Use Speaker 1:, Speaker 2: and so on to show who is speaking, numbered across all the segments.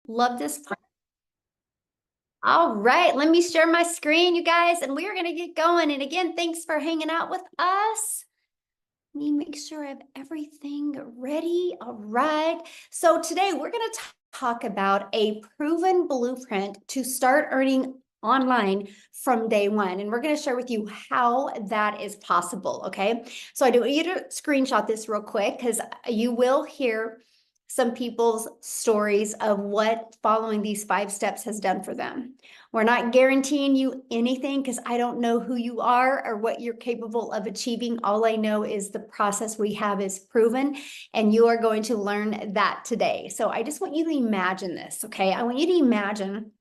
Speaker 1: Love this part. All right, let me share my screen, you guys, and we are going to get going. And again, thanks for hanging out with us. Let me make sure I have everything ready. All right. So today we're going to talk about a proven blueprint to start earning online from day one. And we're going to share with you how that is possible. Okay. So I do want you to screenshot this real quick because you will hear some people's stories of what following these 5 steps has done for them. We're not guaranteeing you anything because I don't know who you are or what you're capable of achieving. All I know is the process we have is proven, and you are going to learn that today. So I just want you to imagine this, okay? I want you to imagine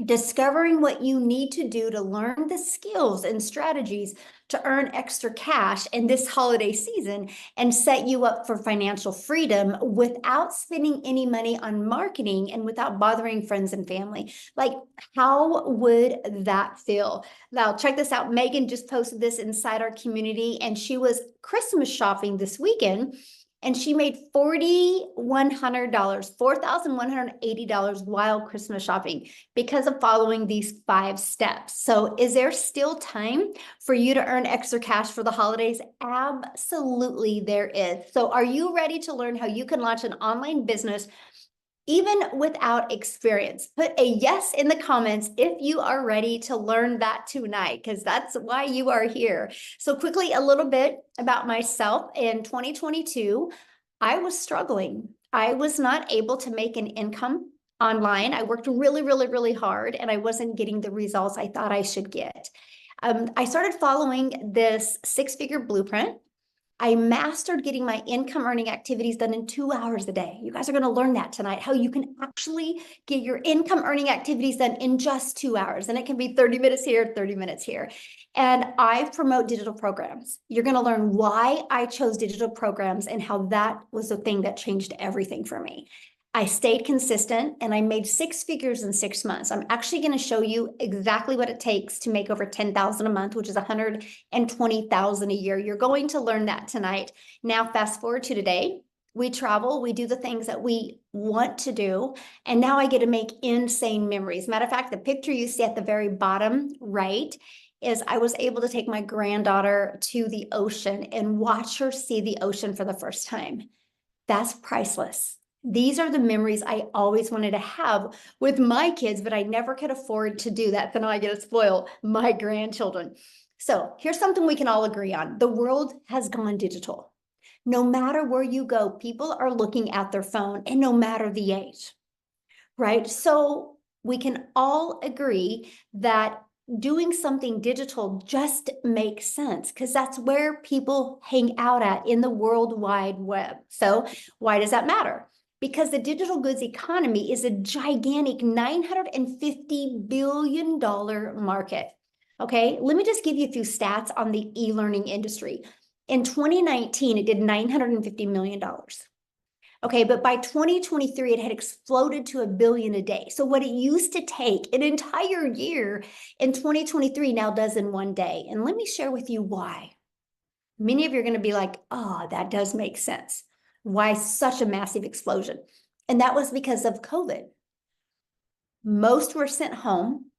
Speaker 1: discovering what you need to do to learn the skills and strategies to earn extra cash in this holiday season and set you up for financial freedom without spending any money on marketing and without bothering friends and family. Like, how would that feel? Now, check this out. Megan just posted this inside our community, and she was Christmas shopping this weekend. And she made $4,100, $4,180 while Christmas shopping because of following these 5 steps. So is there still time for you to earn extra cash for the holidays? Absolutely there is. So are you ready to learn how you can launch an online business even without experience? Put a yes in the comments if you are ready to learn that tonight, because that's why you are here. So quickly, a little bit about myself. In 2022, I was struggling. I was not able to make an income online. I worked really, really, really hard, and I wasn't getting the results I thought I should get. I started following this 6-figure blueprint. I mastered getting my income earning activities done in 2 hours a day. You guys are going to learn that tonight, how you can actually get your income earning activities done in just 2 hours. And it can be 30 minutes here, 30 minutes here. And I promote digital programs. You're going to learn why I chose digital programs and how that was the thing that changed everything for me. I stayed consistent and I made 6 figures in 6 months. I'm actually going to show you exactly what it takes to make over 10,000 a month, which is 120,000 a year. You're going to learn that tonight. Now, fast forward to today. We travel, we do the things that we want to do, and now I get to make insane memories. Matter of fact, the picture you see at the very bottom right is I was able to take my granddaughter to the ocean and watch her see the ocean for the first time. That's priceless. These are the memories I always wanted to have with my kids, but I never could afford to do that. So now I get to spoil my grandchildren. So here's something we can all agree on. The world has gone digital. No matter where you go, people are looking at their phone, and no matter the age, right? So we can all agree that doing something digital just makes sense because that's where people hang out at in the World Wide Web. So why does that matter? Because the digital goods economy is a gigantic $950 billion market. Okay, let me just give you a few stats on the e-learning industry. In 2019, it did $950 million. Okay, but by 2023, it had exploded to $1 billion a day. So what it used to take an entire year in 2023 now does in 1 day. And let me share with you why. Many of you are going to be like, oh, that does make sense. Why such a massive explosion? And that was because of COVID. Most were sent home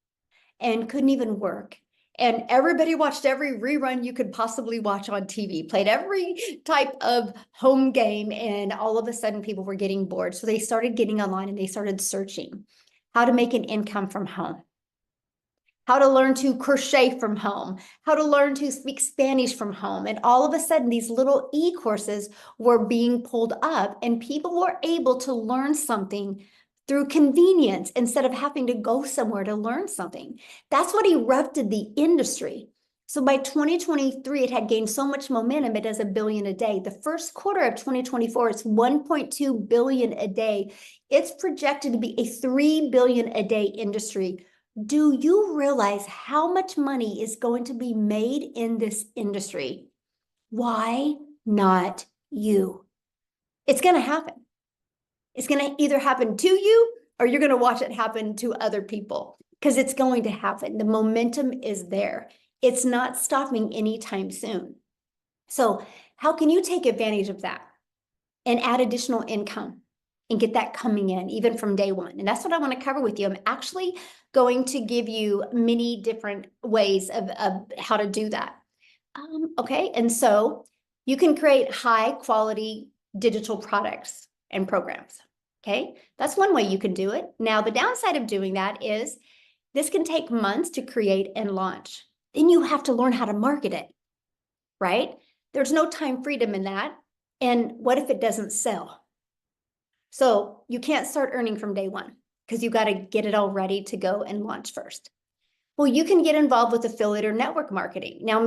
Speaker 1: and couldn't even work. And everybody watched every rerun you could possibly watch on TV, played every type of home game, and all of a sudden people were getting bored. So they started getting online and they started searching how to make an income from home, how to learn to crochet from home, how to learn to speak Spanish from home. And all of a sudden, these little e-courses were being pulled up, and people were able to learn something through convenience instead of having to go somewhere to learn something. That's what erupted the industry. So by 2023, it had gained so much momentum, it does $1 billion a day. The first quarter of 2024, it's $1.2 billion a day. It's projected to be a $3 billion a day industry. Do you realize how much money is going to be made in this industry? Why not you? It's going to happen. It's going to either happen to you or you're going to watch it happen to other people because it's going to happen. The momentum is there. It's not stopping anytime soon. So how can you take advantage of that and add additional income? and get that coming in even from day one. And that's what I want to cover with you. I'm actually going to give you many different ways of how to do that. Okay, and so you can create high quality digital products and programs. Okay, that's one way you can do it. Now, the downside of doing that is this can take months to create and launch. Then you have to learn how to market it, right? There's no time freedom in that. And what if it doesn't sell? So you can't start earning from day one because you got to get it all ready to go and launch first. Well, you can get involved with affiliate or network marketing. Now,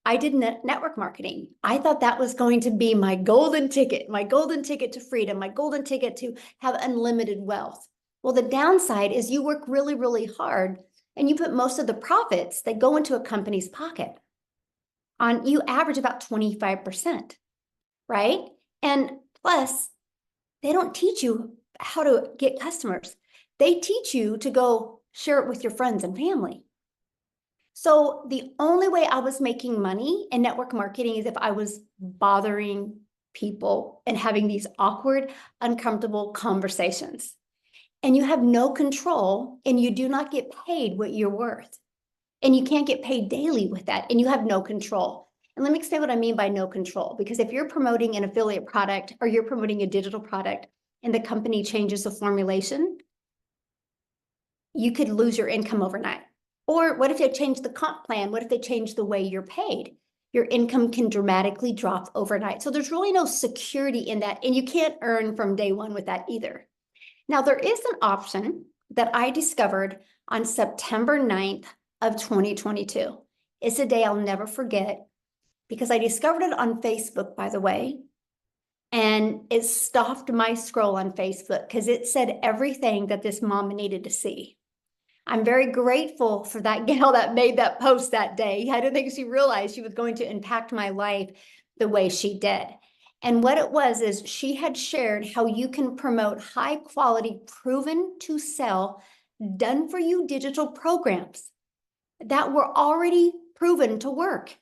Speaker 1: I did network marketing. I thought that was going to be my golden ticket to freedom, my golden ticket to have unlimited wealth. Well, the downside is you work really, really hard and you put most of the profits that go into a company's pocket. You average about 25%, right? And plus, they don't teach you how to get customers. They teach you to go share it with your friends and family. So the only way I was making money in network marketing is if I was bothering people and having these awkward, uncomfortable conversations. And you have no control and you do not get paid what you're worth. And you can't get paid daily with that and you have no control. And let me explain what I mean by no control, because if you're promoting an affiliate product or you're promoting a digital product and the company changes the formulation, you could lose your income overnight. Or what if they change the comp plan? What if they change the way you're paid? Your income can dramatically drop overnight. So there's really no security in that. And you can't earn from day one with that either. Now, there is an option that I discovered on September 9th of 2022. It's a day I'll never forget because I discovered it on Facebook, by the way. And it stopped my scroll on Facebook because it said everything that this mom needed to see. I'm very grateful for that gal that made that post that day. I don't think she realized she was going to impact my life the way she did. And what it was is she had shared how you can promote high quality, proven to sell, done for you digital programs that were already proven to work.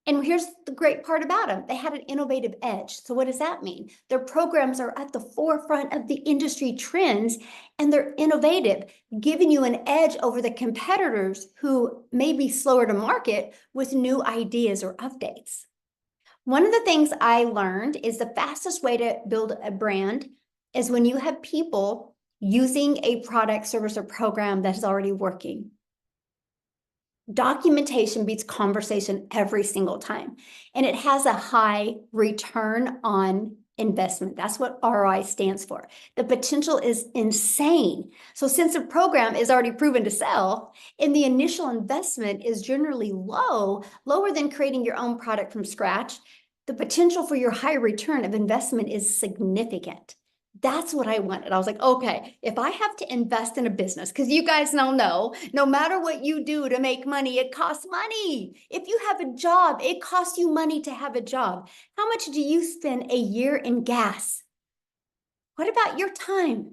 Speaker 1: And here's the great part about them. They had an innovative edge. So what does that mean? Their programs are at the forefront of the industry trends and they're innovative, giving you an edge over the competitors who may be slower to market with new ideas or updates. One of the things I learned is the fastest way to build a brand is when you have people using a product, service, or program that is already working. Documentation beats conversation every single time. And it has a high return on investment. That's what ROI stands for. The potential is insane. So since a program is already proven to sell and the initial investment is generally lower than creating your own product from scratch, the potential for your high return of investment is significant. That's what I wanted. I was like, okay, if I have to invest in a business, because you guys now know, no matter what you do to make money, it costs money. If you have a job, it costs you money to have a job. How much do you spend a year in gas? What about your time?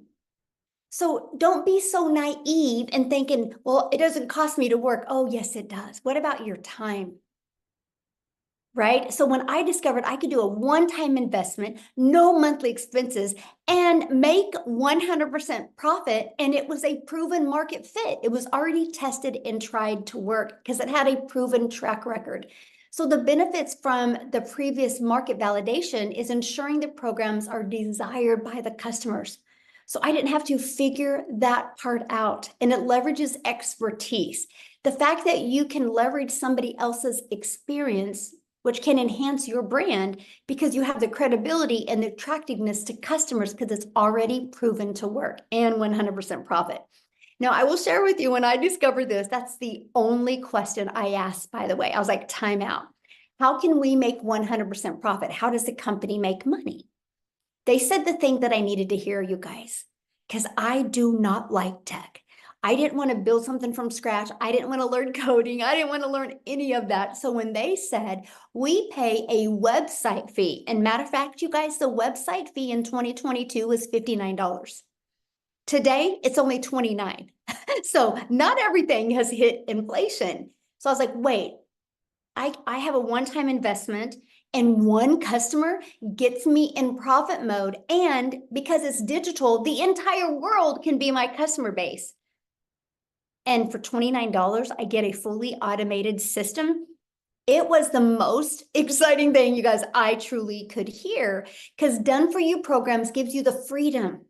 Speaker 1: So don't be so naive and thinking, well, it doesn't cost me to work. Oh, yes, it does. What about your time? Right? So when I discovered I could do a one-time investment, no monthly expenses, and make 100% profit, and it was a proven market fit. It was already tested and tried to work because it had a proven track record. So the benefits from the previous market validation is ensuring the programs are desired by the customers. So I didn't have to figure that part out, and it leverages expertise. The fact that you can leverage somebody else's experience, which can enhance your brand because you have the credibility and the attractiveness to customers because it's already proven to work and 100% profit. Now, I will share with you when I discovered this, that's the only question I asked, by the way. I was like, time out. How can we make 100% profit? How does the company make money? They said the thing that I needed to hear, you guys, because I do not like tech. I didn't want to build something from scratch. I didn't want to learn coding. I didn't want to learn any of that. So when they said we pay a website fee, and matter of fact, you guys, the website fee in 2022 was $59. Today, it's only $29. So not everything has hit inflation. So I was like, wait, I have a one-time investment And one customer gets me in profit mode. And because it's digital, the entire world can be my customer base. And for $29, I get a fully automated system. It was the most exciting thing, you guys, I truly could hear, because done for you programs gives you the freedom,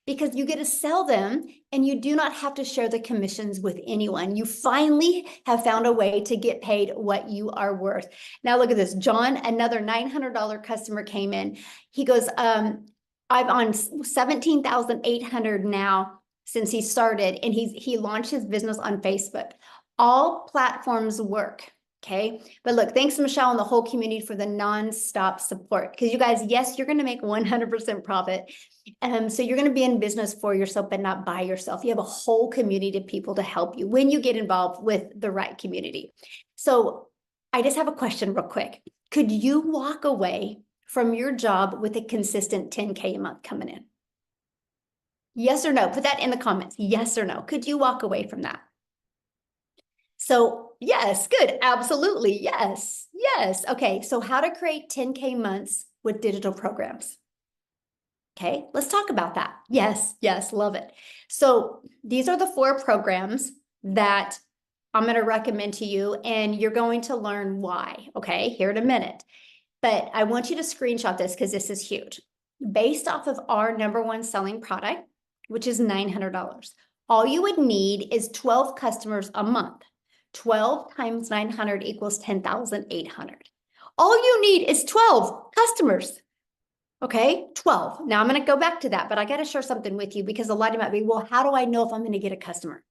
Speaker 1: because you get to sell them and you do not have to share the commissions with anyone. You finally have found a way to get paid what you are worth. Now look at this. John, another $900 customer came in. He goes, I'm on 17,800 now since he started, and he launched his business on Facebook. All platforms work. Okay. But look, thanks Michelle and the whole community for the nonstop support. Because you guys, yes, you're going to make 100% profit. So you're going to be in business for yourself, but not by yourself. You have a whole community of people to help you when you get involved with the right community. So I just have a question real quick. Could you walk away from your job with a consistent 10K a month coming in? Yes or no? Put that in the comments. Yes or no? Could you walk away from that? So yes, good. Absolutely. Yes. Yes. Okay. So how to create 10K months with digital programs. Okay. Let's talk about that. Yes. Yes. Love it. So these are the 4 programs that I'm going to recommend to you, and you're going to learn why. Okay. Here in a minute, but I want you to screenshot this because this is huge. Based off of our #1 selling product, which is $900, all you would need is 12 customers a month. 12 times 900 equals 10,800. All you need is 12 customers. Okay, 12. Now I'm going to go back to that, but I got to share something with you, because a lot of you might be, well, how do I know if I'm going to get a customer?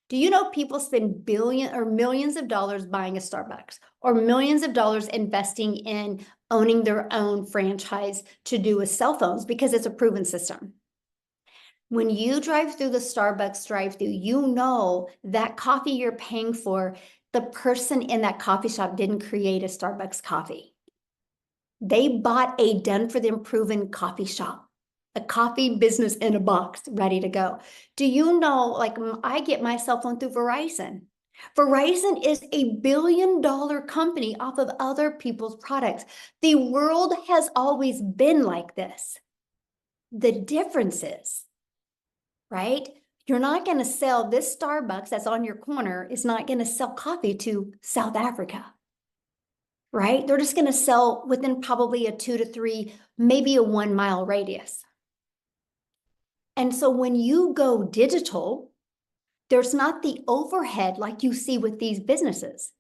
Speaker 1: Do you know people spend billions or millions of dollars buying a Starbucks, or millions of dollars investing in owning their own franchise to do with cell phones, because it's a proven system? When you drive through the Starbucks drive-through, you know that coffee you're paying for, the person in that coffee shop didn't create a Starbucks coffee. They bought a done-for-them proven coffee shop, a coffee business in a box, ready to go. Do you know, like, I get my cell phone through Verizon. Verizon is a billion-dollar company off of other people's products. The world has always been like this. The difference is, right? You're not going to sell this Starbucks that's on your corner is not going to sell coffee to South Africa, right? They're just going to sell within probably a 2 to 3, maybe a 1 mile radius. And so when you go digital, there's not the overhead like you see with these businesses,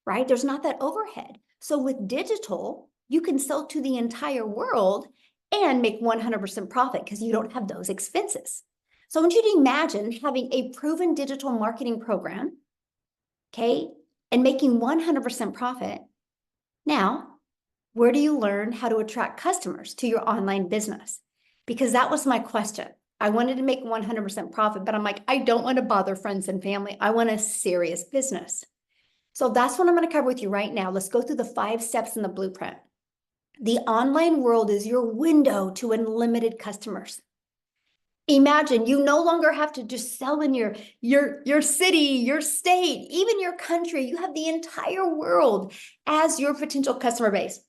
Speaker 1: right? There's not that overhead. So with digital, you can sell to the entire world and make 100% profit because you don't have those expenses. So I want you to imagine having a proven digital marketing program, okay, and making 100% profit. Now, where do you learn how to attract customers to your online business? Because that was my question. I wanted to make 100% profit, but I'm like, I don't want to bother friends and family. I want a serious business. So that's what I'm going to cover with you right now. Let's go through the 5 steps in the blueprint. The online world is your window to unlimited customers. Imagine you no longer have to just sell in your city, your state, even your country. You have the entire world as your potential customer base.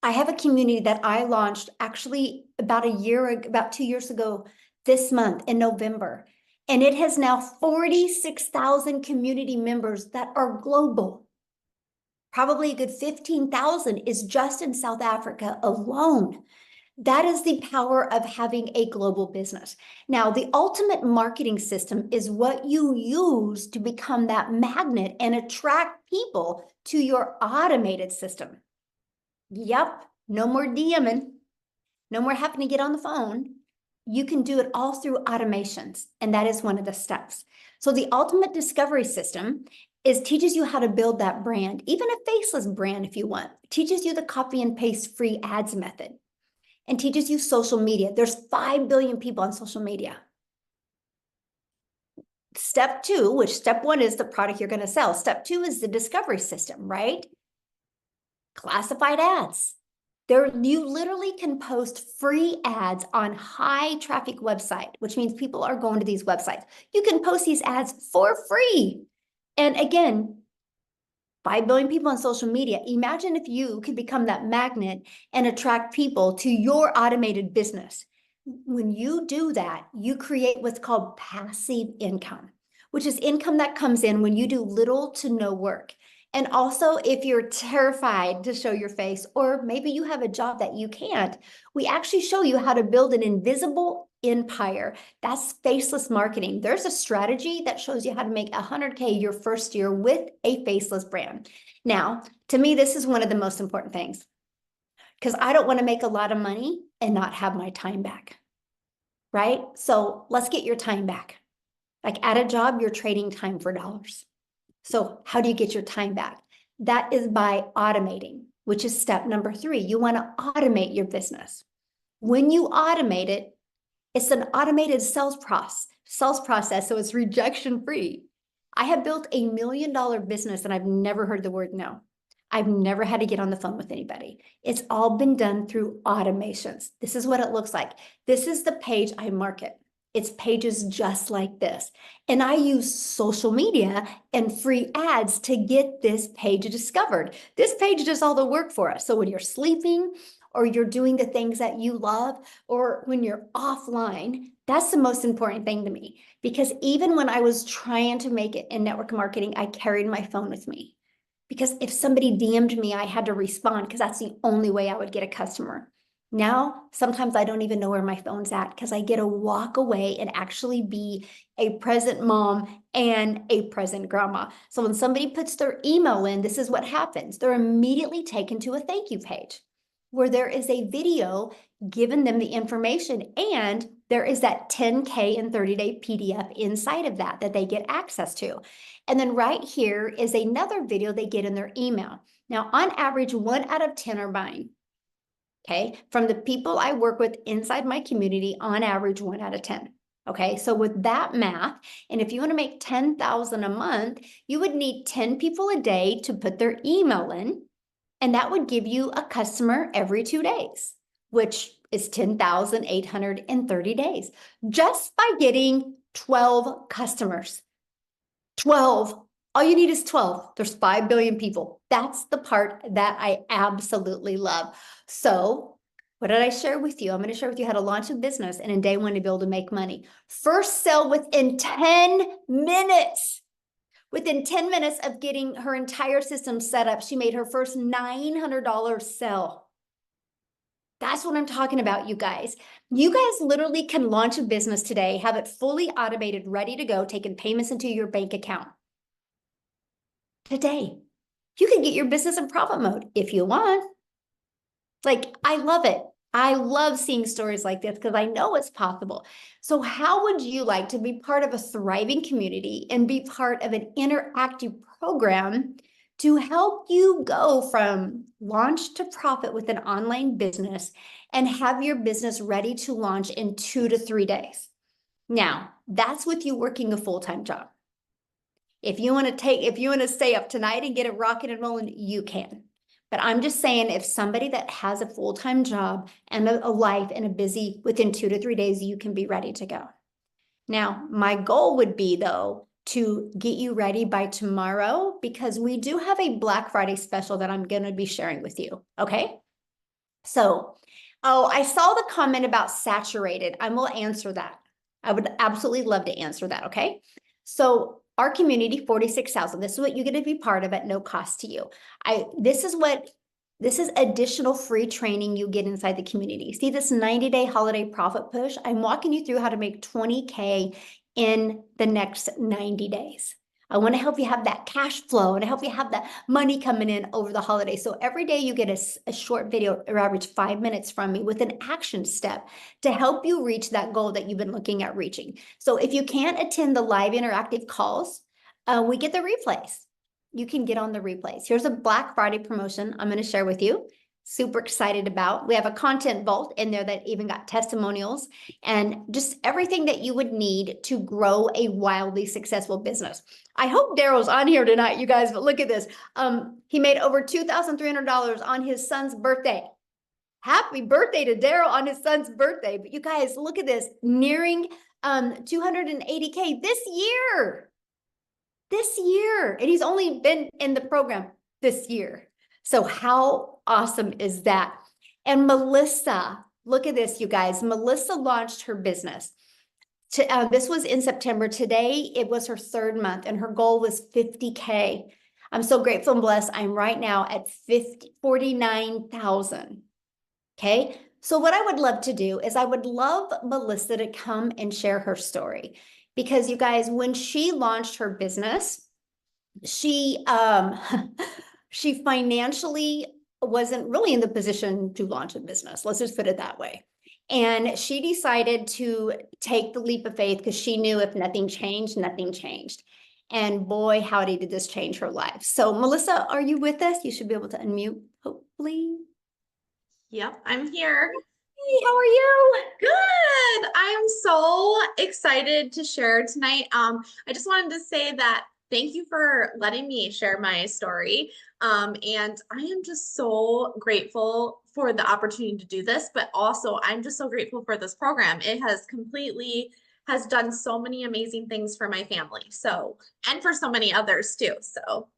Speaker 1: I have a community that I launched actually about 2 years ago this month in November. And it has now 46,000 community members that are global. Probably a good 15,000 is just in South Africa alone. That is the power of having a global business. Now, the ultimate marketing system is what you use to become that magnet and attract people to your automated system. Yep, no more DMing, no more having to get on the phone. You can do it all through automations, and that is one of the steps. So the ultimate discovery system teaches you how to build that brand, even a faceless brand if you want. It teaches you the copy and paste free ads method, and teaches you social media. There's 5 billion people on social media. Step 2, which step 1 is the product you're going to sell. Step 2 is the discovery system, right? Classified ads. You literally can post free ads on high traffic website, which means people are going to these websites. You can post these ads for free. And again, 5 billion people on social media. Imagine if you could become that magnet and attract people to your automated business. When you do that, you create what's called passive income, which is income that comes in when you do little to no work. And also, if you're terrified to show your face, or maybe you have a job that you can't, we actually show you how to build an invisible empire. That's faceless marketing. There's a strategy that shows you how to make 100K your first year with a faceless brand. Now, to me, this is one of the most important things, because I don't want to make a lot of money and not have my time back, right? So let's get your time back. Like at a job, you're trading time for dollars. So how do you get your time back? That is by automating, which is step number 3. You want to automate your business. When you automate it, it's an automated sales process, so it's rejection free. I have built $1 million business and I've never heard the word no. I've never had to get on the phone with anybody. It's all been done through automations. This is what it looks like. This is the page I market. It's pages just like this. And I use social media and free ads to get this page discovered. This page does all the work for us. So when you're sleeping or you're doing the things that you love, or when you're offline, that's the most important thing to me. Because even when I was trying to make it in network marketing, I carried my phone with me. Because if somebody DM'd me, I had to respond because that's the only way I would get a customer. Now, sometimes I don't even know where my phone's at because I get to walk away and actually be a present mom and a present grandma. So when somebody puts their email in, this is what happens. They're immediately taken to a thank you page where there is a video giving them the information, and there is that 10K and 30-day PDF inside of that they get access to. And then right here is another video they get in their email. Now, on average, 1 out of 10 are buying. Okay, from the people I work with inside my community, on average, 1 out of 10. Okay, so with that math, and if you want to make 10,000 a month, you would need 10 people a day to put their email in, and that would give you a customer every 2 days, which is 10,830 days, just by getting 12 customers. 12. All you need is 12. There's 5 billion people. That's the part that I absolutely love. So what did I share with you? I'm going to share with you how to launch a business and in day 1 to be able to make money. First sell within 10 minutes. Within 10 minutes of getting her entire system set up, she made her first $900 sell. That's what I'm talking about, you guys. You guys literally can launch a business today, have it fully automated, ready to go, taking payments into your bank account. Today, you can get your business in profit mode if you want. Like, I love it. I love seeing stories like this because I know it's possible. So how would you like to be part of a thriving community and be part of an interactive program to help you go from launch to profit with an online business and have your business ready to launch in 2 to 3 days? Now, that's with you working a full-time job. If you want to stay up tonight and get it rocking and rolling, you can. But I'm just saying, if somebody that has a full-time job and a life and a busy, within 2 to 3 days, you can be ready to go. Now, my goal would be, though, to get you ready by tomorrow, because we do have a Black Friday special that I'm going to be sharing with you. Okay. So, I saw the comment about saturated. I will answer that. I would absolutely love to answer that. Okay. So our community, 46,000. This is what you're going to be part of at no cost to you. This is additional free training you get inside the community. See this 90-day holiday profit push? I'm walking you through how to make 20K in the next 90 days. I want to help you have that cash flow and help you have that money coming in over the holidays. So every day you get a short video, or average 5 minutes from me with an action step to help you reach that goal that you've been looking at reaching. So if you can't attend the live interactive calls, we get the replays. You can get on the replays. Here's a Black Friday promotion I'm going to share with you. Super excited about. We have a content vault in there that even got testimonials and just everything that you would need to grow a wildly successful business. I hope Daryl's on here tonight, you guys, but look at this. He made over $2,300 on his son's birthday. Happy birthday to Daryl on his son's birthday. But you guys, look at this, nearing 280K this year. this year. And he's only been in the program this year. So how awesome is that? And Melissa, look at this, you guys. Melissa launched her business. This was in September. Today, it was her 3rd month, and her goal was 50K. I'm so grateful and blessed. I'm right now at 49,000. Okay. So what I would love to do is I would love Melissa to come and share her story, because you guys, when she launched her business, she she financially wasn't really in the position to launch a business. Let's just put it that way. And she decided to take the leap of faith because she knew if nothing changed, nothing changed. And boy, howdy, did this change her life. So Melissa, are you with us? You should be able to unmute, hopefully.
Speaker 2: Yep, I'm here.
Speaker 1: Hey, how are you?
Speaker 2: Good. I'm so excited to share tonight. I just wanted to say that thank you for letting me share my story. And I am just so grateful for the opportunity to do this, but also I'm just so grateful for this program. It has done so many amazing things for my family. So, and for so many others too. So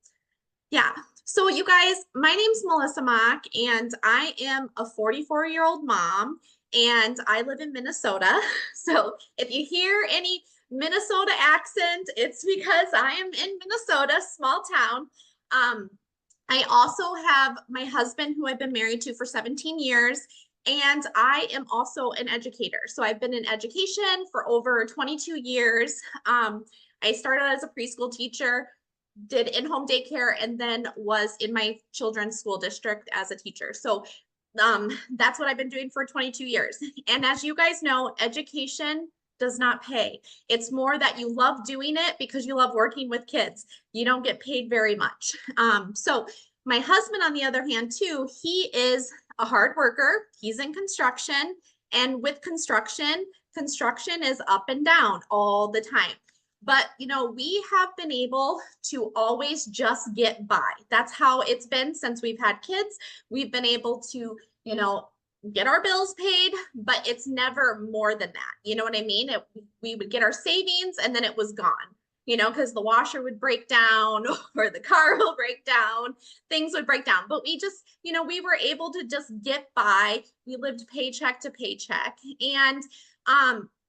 Speaker 2: yeah. So you guys, my name's Melissa Mock, and I am a 44-year-old mom, and I live in Minnesota. So if you hear any Minnesota accent, it's because I am in Minnesota, small town. I also have my husband, who I've been married to for 17 years, and I am also an educator. So I've been in education for over 22 years. I started as a preschool teacher, did in-home daycare, and then was in my children's school district as a teacher. So that's what I've been doing for 22 years. And as you guys know, education does not pay. It's more that you love doing it because you love working with kids. You don't get paid very much. So my husband, on the other hand, too, he is a hard worker. He's in construction. And with construction is up and down all the time. But, you know, we have been able to always just get by. That's how it's been since we've had kids. We've been able to, you know, get our bills paid, but it's never more than that. You know what I mean? We would get our savings and then it was gone, you know, because the washer would break down or the car will break down, things would break down. But we just, you know, we were able to just get by. We lived paycheck to paycheck. And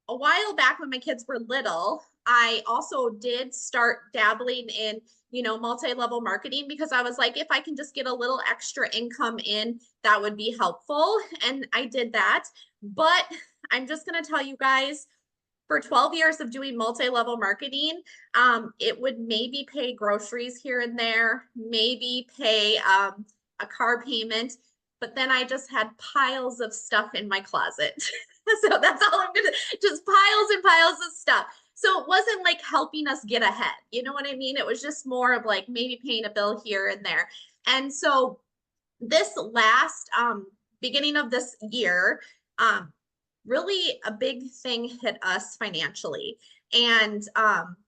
Speaker 2: a while back when my kids were little, I also did start dabbling in, you know, multi-level marketing, because I was like, if I can just get a little extra income in, that would be helpful. And I did that. But I'm just going to tell you guys, for 12 years of doing multi-level marketing, it would maybe pay groceries here and there, maybe pay a car payment, but then I just had piles of stuff in my closet. So that's all I'm gonna, just piles and piles of stuff. So it wasn't like helping us get ahead. You know what I mean? It was just more of like maybe paying a bill here and there. And so this last beginning of this year, really a big thing hit us financially. And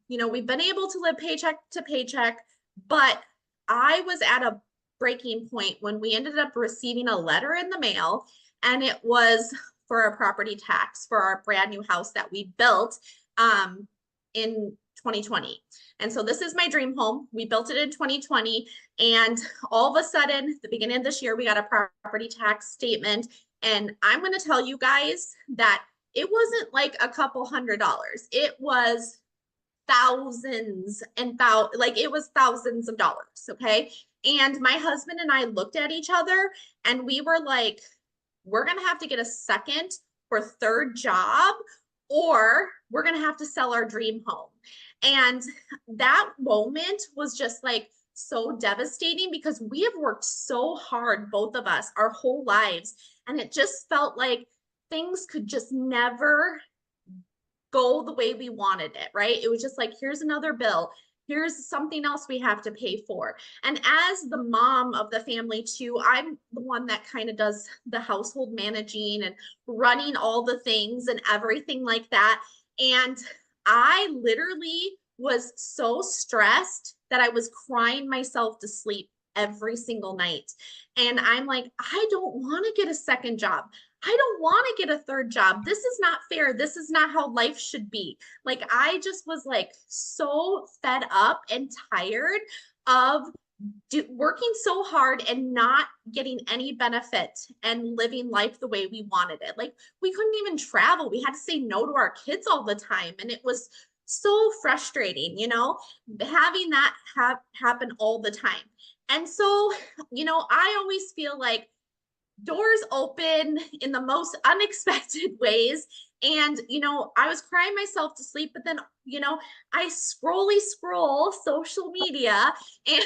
Speaker 2: you know, we've been able to live paycheck to paycheck, but I was at a breaking point when we ended up receiving a letter in the mail, and it was for a property tax for our brand new house that we built in 2020. And so this is my dream home. We built it in 2020. And all of a sudden, the beginning of this year, we got a property tax statement. And I'm going to tell you guys that it wasn't like a couple $100. It was thousands and like it was thousands of dollars. Okay. And my husband and I looked at each other and we were like, we're going to have to get a second or third job, or we're going to have to sell our dream home. And that moment was just like so devastating, because we have worked so hard, both of us, our whole lives. And it just felt like things could just never go the way we wanted it, right? It was just like, here's another bill. Here's something else we have to pay for. And as the mom of the family too, I'm the one that kind of does the household managing and running all the things and everything like that. And I literally was so stressed that I was crying myself to sleep every single night. And I'm like, I don't want to get a second job. I don't want to get a third job. This is not fair. This is not how life should be. Like, I just was like so fed up and tired of working so hard and not getting any benefit and living life the way we wanted it. Like, we couldn't even travel. We had to say no to our kids all the time. And it was so frustrating, having that happen all the time. And so, I always feel like doors open in the most unexpected ways. And, I was crying myself to sleep, but then, I scroll social media and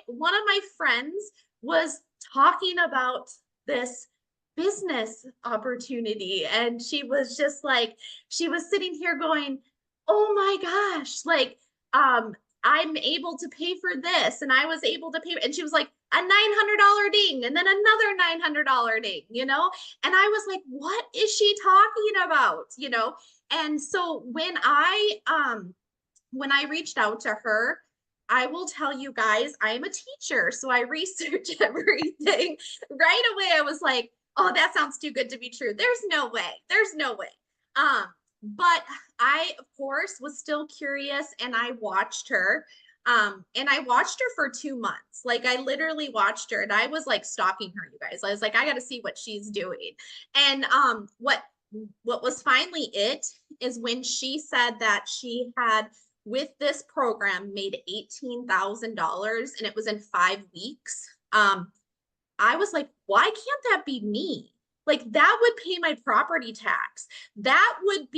Speaker 2: one of my friends was talking about this business opportunity. And she was just like, she was sitting here going, oh my gosh, like, I'm able to pay for this. And I was able to pay. And she was like, a $900 ding and then another $900 ding, And I was like, what is she talking about? And so when I reached out to her, I will tell you guys, I'm a teacher, so I research everything. Right away, I was like, oh, that sounds too good to be true. There's no way. There's no way. But I, of course, was still curious and I watched her. And I watched her for 2 months. Like, I literally watched her and I was like stalking her, you guys. I was like, I got to see what she's doing. And what was finally it is when she said that she had, with this program, made $18,000 and it was in 5 weeks. I was like, why can't that be me? Like, that would pay my property tax. That would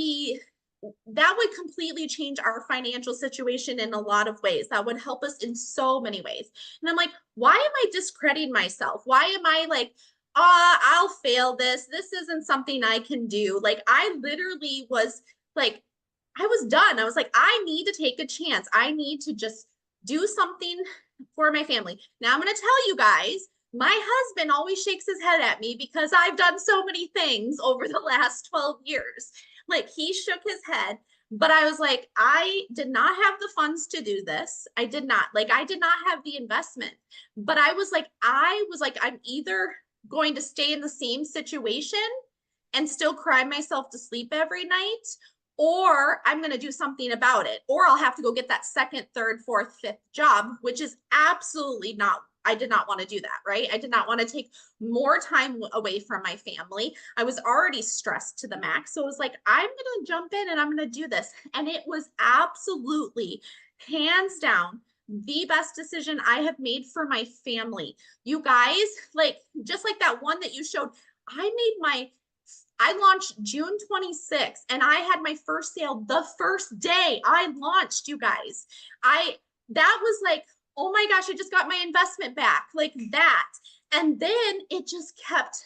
Speaker 2: completely change our financial situation in a lot of ways. That would help us in so many ways. And I'm like, why am I discrediting myself? Why am I like, I'll fail this. This isn't something I can do. Like, I literally was like, I was done. I was like, I need to take a chance. I need to just do something for my family. Now I'm going to tell you guys, my husband always shakes his head at me because I've done so many things over the last 12 years. Like, he shook his head, but I was like, I did not have the funds to do this. I did not have the investment, but I was like, I'm either going to stay in the same situation and still cry myself to sleep every night, or I'm going to do something about it, or I'll have to go get that second, third, fourth, fifth job, which is absolutely not, I did not want to do that, right? I did not want to take more time away from my family. I was already stressed to the max. So it was like, I'm going to jump in and I'm going to do this. And it was absolutely, hands down, the best decision I have made for my family. You guys, like, just like that one that you showed, I launched June 26th and I had my first sale the first day I launched, you guys. That was like, oh my gosh, I just got my investment back, like that. And then it just kept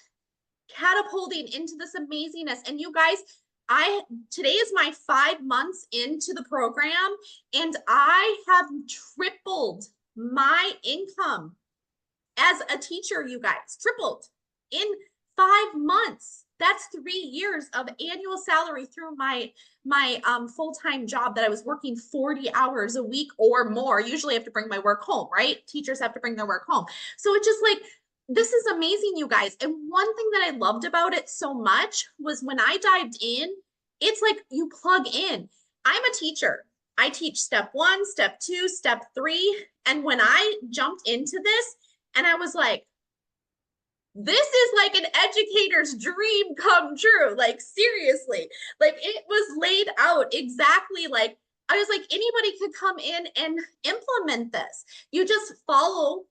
Speaker 2: catapulting into this amazingness. And you guys, today is my 5 months into the program and I have tripled my income as a teacher, you guys, tripled in 5 months. That's 3 years of annual salary through my full-time job that I was working 40 hours a week or more. Usually I have to bring my work home, right? Teachers have to bring their work home. So it's just like, this is amazing, you guys. And one thing that I loved about it so much was when I dived in, it's like you plug in. I'm a teacher. I teach step 1, step 2, step 3. And when I jumped into this and I was like, this is like an educator's dream come true. Like, seriously, like, it was laid out exactly like, I was like, anybody could come in and implement this. You just follow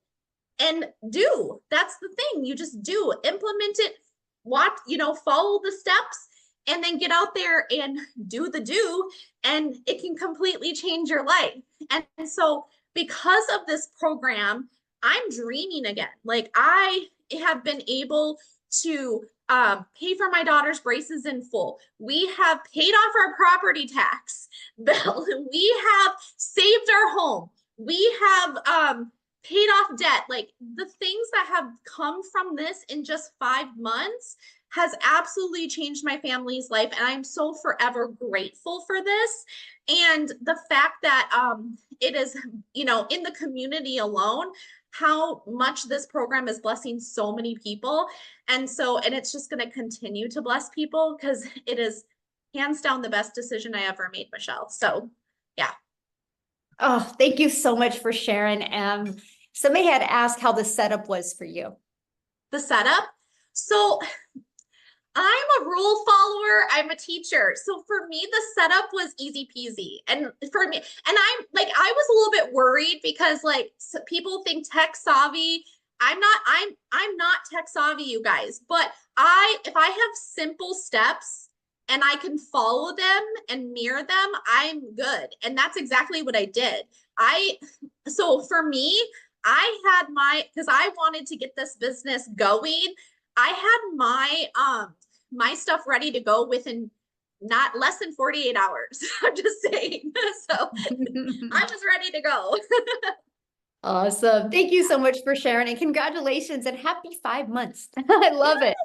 Speaker 2: and do. That's the thing. You just do, implement it, follow the steps, and then get out there and do the do, and it can completely change your life. And so because of this program, I'm dreaming again. Like, I have been able to pay for my daughter's braces in full. We have paid off our property tax bill. We have saved our home. We have paid off debt. Like, the things that have come from this in just 5 months has absolutely changed my family's life. And I'm so forever grateful for this. And the fact that it is, in the community alone how much this program is blessing so many people. And so, and it's just going to continue to bless people because it is hands down the best decision I ever made, Michelle. So, yeah.
Speaker 1: Oh, thank you so much for sharing. Somebody had asked how the setup was for you.
Speaker 2: The setup. So, I'm a rule follower. I'm a teacher. So for me, the setup was easy peasy. And for me, and I'm like, I was a little bit worried because like people think tech savvy. I'm not tech savvy, you guys, but if I have simple steps and I can follow them and mirror them, I'm good. And that's exactly what I did. So for me, I had because I wanted to get this business going. I had my stuff ready to go within not less than 48 hours. I'm just saying. So I was ready to go.
Speaker 1: Awesome. Thank you so much for sharing and congratulations and happy 5 months. I love it.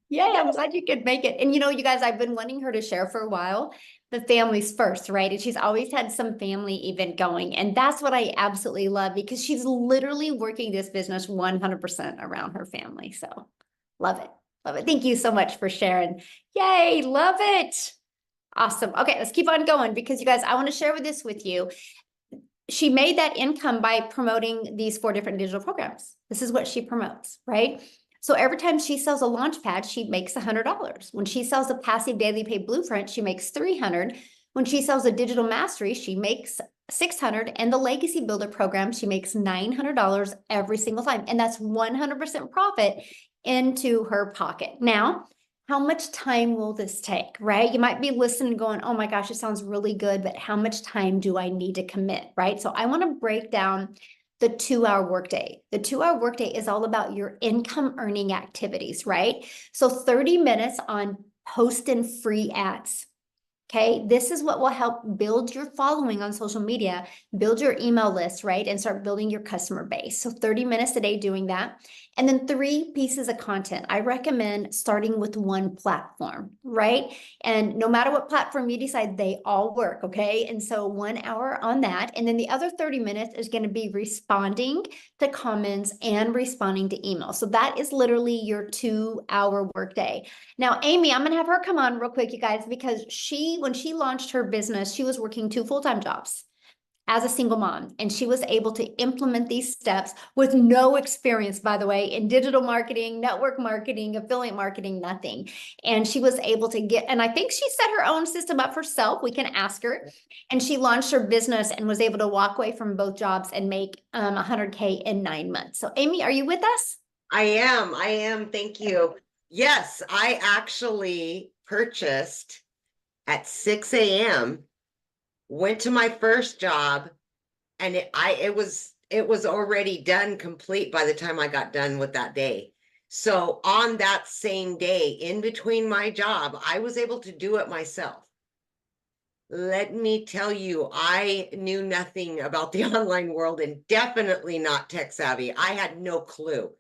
Speaker 1: Yeah, I'm glad you could make it. And you guys, I've been wanting her to share for a while. The family's first, right? And she's always had some family event going. And that's what I absolutely love because she's literally working this business 100% around her family. So love it. Love it. Thank you so much for sharing. Yay, love it. Awesome. Okay, let's keep on going because you guys, I want to share this with you. She made that income by promoting these 4 different digital programs. This is what she promotes, right? So every time she sells a launch pad, she makes $100. When she sells a passive daily pay blueprint, she makes $300. When she sells a digital mastery, she makes $600. And the legacy builder program, she makes $900 every single time. And that's 100% profit into her pocket. Now, how much time will this take, right? You might be listening going, oh my gosh, it sounds really good, but how much time do I need to commit, right? So I want to break down the 2-hour workday. The 2-hour workday is all about your income earning activities, right? So 30 minutes on posting free ads. Okay, this is what will help build your following on social media, build your email list, right? And start building your customer base. So 30 minutes a day doing that. And then 3 pieces of content. I recommend starting with one platform, right? And no matter what platform you decide, they all work, okay? And so 1 hour on that. And then the other 30 minutes is going to be responding to comments and responding to emails. So that is literally your 2-hour workday. Now, Amy, I'm going to have her come on real quick, you guys, because when she launched her business, she was working 2 full-time jobs as a single mom, and she was able to implement these steps with no experience, by the way, in digital marketing, network marketing, affiliate marketing, nothing. And she was able to and I think she set her own system up herself. We can ask her. And she launched her business and was able to walk away from both jobs and make 100K in 9 months. So Amy, are you with us?
Speaker 3: I am. Thank you. Yes, I actually purchased at 6 a.m., went to my first job, and it was already done complete by the time I got done with that day. So on that same day, in between my job, I was able to do it myself. Let me tell you, I knew nothing about the online world and definitely not tech savvy. I had no clue.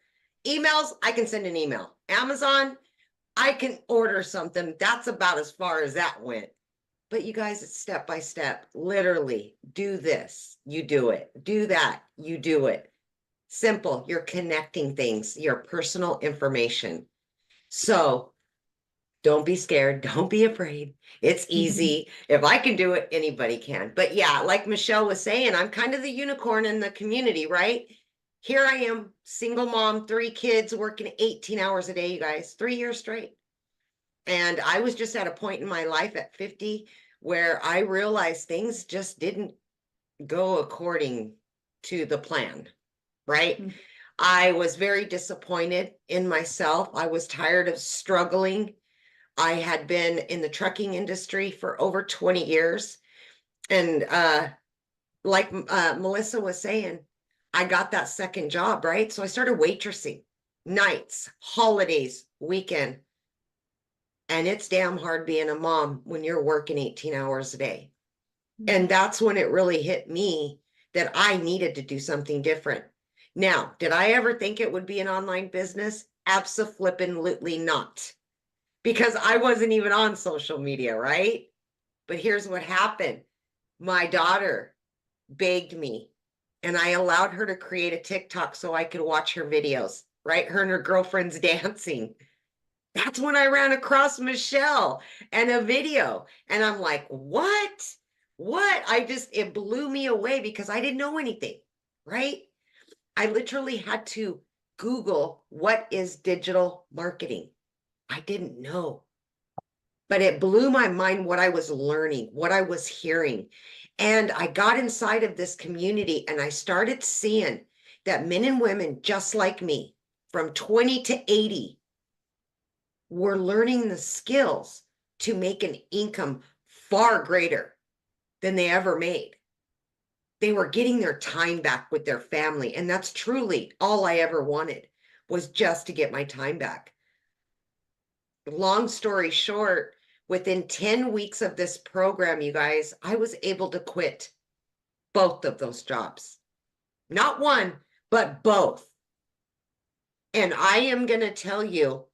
Speaker 3: Emails, I can send an email. Amazon, I can order something. That's about as far as that went. But you guys, it's step by step. Literally, do this, you do it. Do that, you do it. Simple. You're connecting things, your personal information. So don't be scared. Don't be afraid. It's easy. If I can do it, anybody can. But yeah, like Michelle was saying, I'm kind of the unicorn in the community, right? Here I am, single mom, 3 kids, working 18 hours a day, you guys, 3 years straight. And I was just at a point in my life at 50 where I realized things just didn't go according to the plan, right?
Speaker 1: Mm-hmm.
Speaker 3: I was very disappointed in myself. I was tired of struggling. I had been in the trucking industry for over 20 years. And like Melissa was saying, I got that second job, right? So I started waitressing nights, holidays, weekend. And it's damn hard being a mom when you're working 18 hours a day. And that's when it really hit me that I needed to do something different. Now, did I ever think it would be an online business? Abso-flippin-lutely not. Because I wasn't even on social media, right? But here's what happened. My daughter begged me, and I allowed her to create a TikTok so I could watch her videos, right? Her and her girlfriends dancing. That's when I ran across Michelle and a video. And I'm like, what? What? It blew me away because I didn't know anything, right? I literally had to Google what is digital marketing. I didn't know, but it blew my mind what I was learning, what I was hearing. And I got inside of this community and I started seeing that men and women just like me, from 20 to 80, were learning the skills to make an income far greater than they ever made. They were getting their time back with their family. And that's truly all I ever wanted, was just to get my time back. Long story short, within 10 weeks of this program, you guys, I was able to quit both of those jobs. Not one, but both. And I am going to tell you,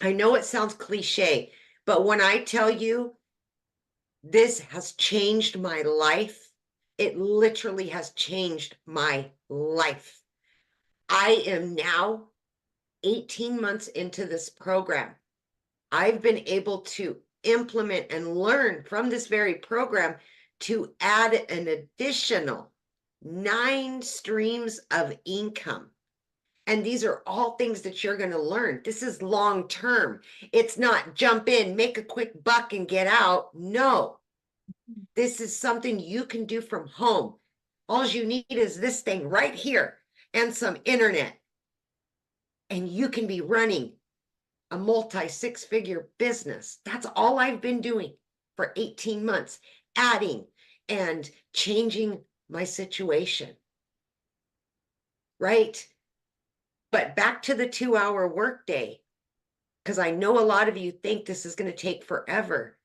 Speaker 3: I know it sounds cliche, but when I tell you this has changed my life, it literally has changed my life. I am now 18 months into this program. I've been able to implement and learn from this very program to add an additional 9 streams of income. And these are all things that you're going to learn. This is long term. It's not jump in, make a quick buck and get out. No, this is something you can do from home. All you need is this thing right here and some internet. And you can be running a multi-6-figure business. That's all I've been doing for 18 months, adding and changing my situation. Right? But back to the 2-hour workday, because I know a lot of you think this is going to take forever.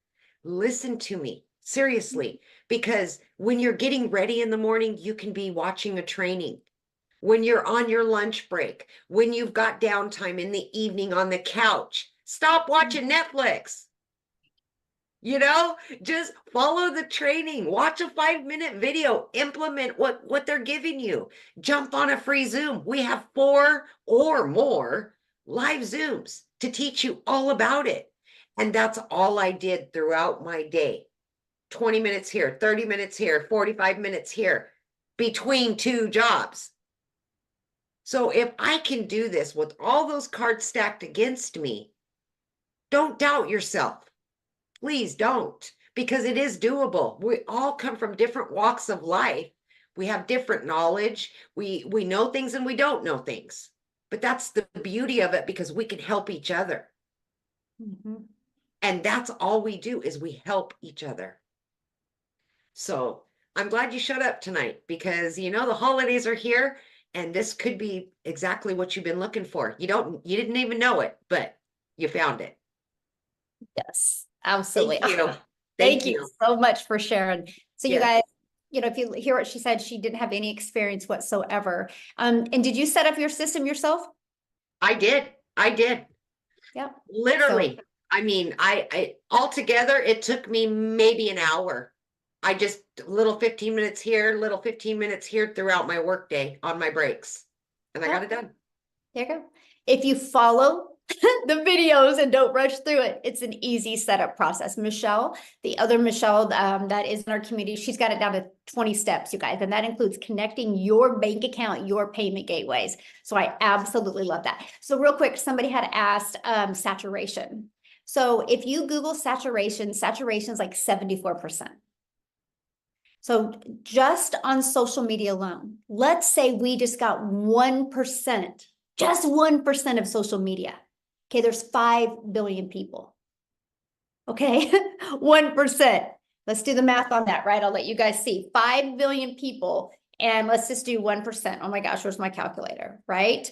Speaker 3: Listen to me, seriously, because when you're getting ready in the morning, you can be watching a training. When you're on your lunch break, when you've got downtime in the evening on the couch, stop watching Netflix. You know, just follow the training, watch a 5-minute video, implement what they're giving you, jump on a free Zoom. We have 4 or more live Zooms to teach you all about it. And that's all I did throughout my day. 20 minutes here, 30 minutes here, 45 minutes here, between 2 jobs. So if I can do this with all those cards stacked against me, don't doubt yourself. Please don't, because it is doable. We all come from different walks of life. We have different knowledge. We know things and we don't know things. But that's the beauty of it, because we can help each other.
Speaker 1: Mhm.
Speaker 3: And that's all we do, is we help each other. So I'm glad you showed up tonight, because you know the holidays are here and this could be exactly what you've been looking for. You didn't even know it, but you found it.
Speaker 1: Yes, absolutely.
Speaker 3: Thank you.
Speaker 1: Thank you so much for sharing. So you
Speaker 3: Yes.
Speaker 1: guys, you know, if you hear what she said, she didn't have any experience whatsoever. And did you set up your system yourself?
Speaker 3: I did.
Speaker 1: Yeah.
Speaker 3: Literally. I mean, I altogether, it took me maybe an hour. I just little 15 minutes here, little 15 minutes here throughout my workday on my breaks. And I got it done.
Speaker 1: There you go. If you follow the videos and don't rush through it, it's an easy setup process. Michelle, the other Michelle that is in our community, she's got it down to 20 steps, you guys. And that includes connecting your bank account, your payment gateways. So I absolutely love that. So real quick, somebody had asked saturation. So if you Google saturation is like 74%. So just on social media alone, let's say we just got 1%, just 1% of social media. Okay, there's 5 billion people. Okay, 1%. Let's do the math on that, right? I'll let you guys see. 5 billion people, and let's just do 1%. Oh my gosh, where's my calculator, right?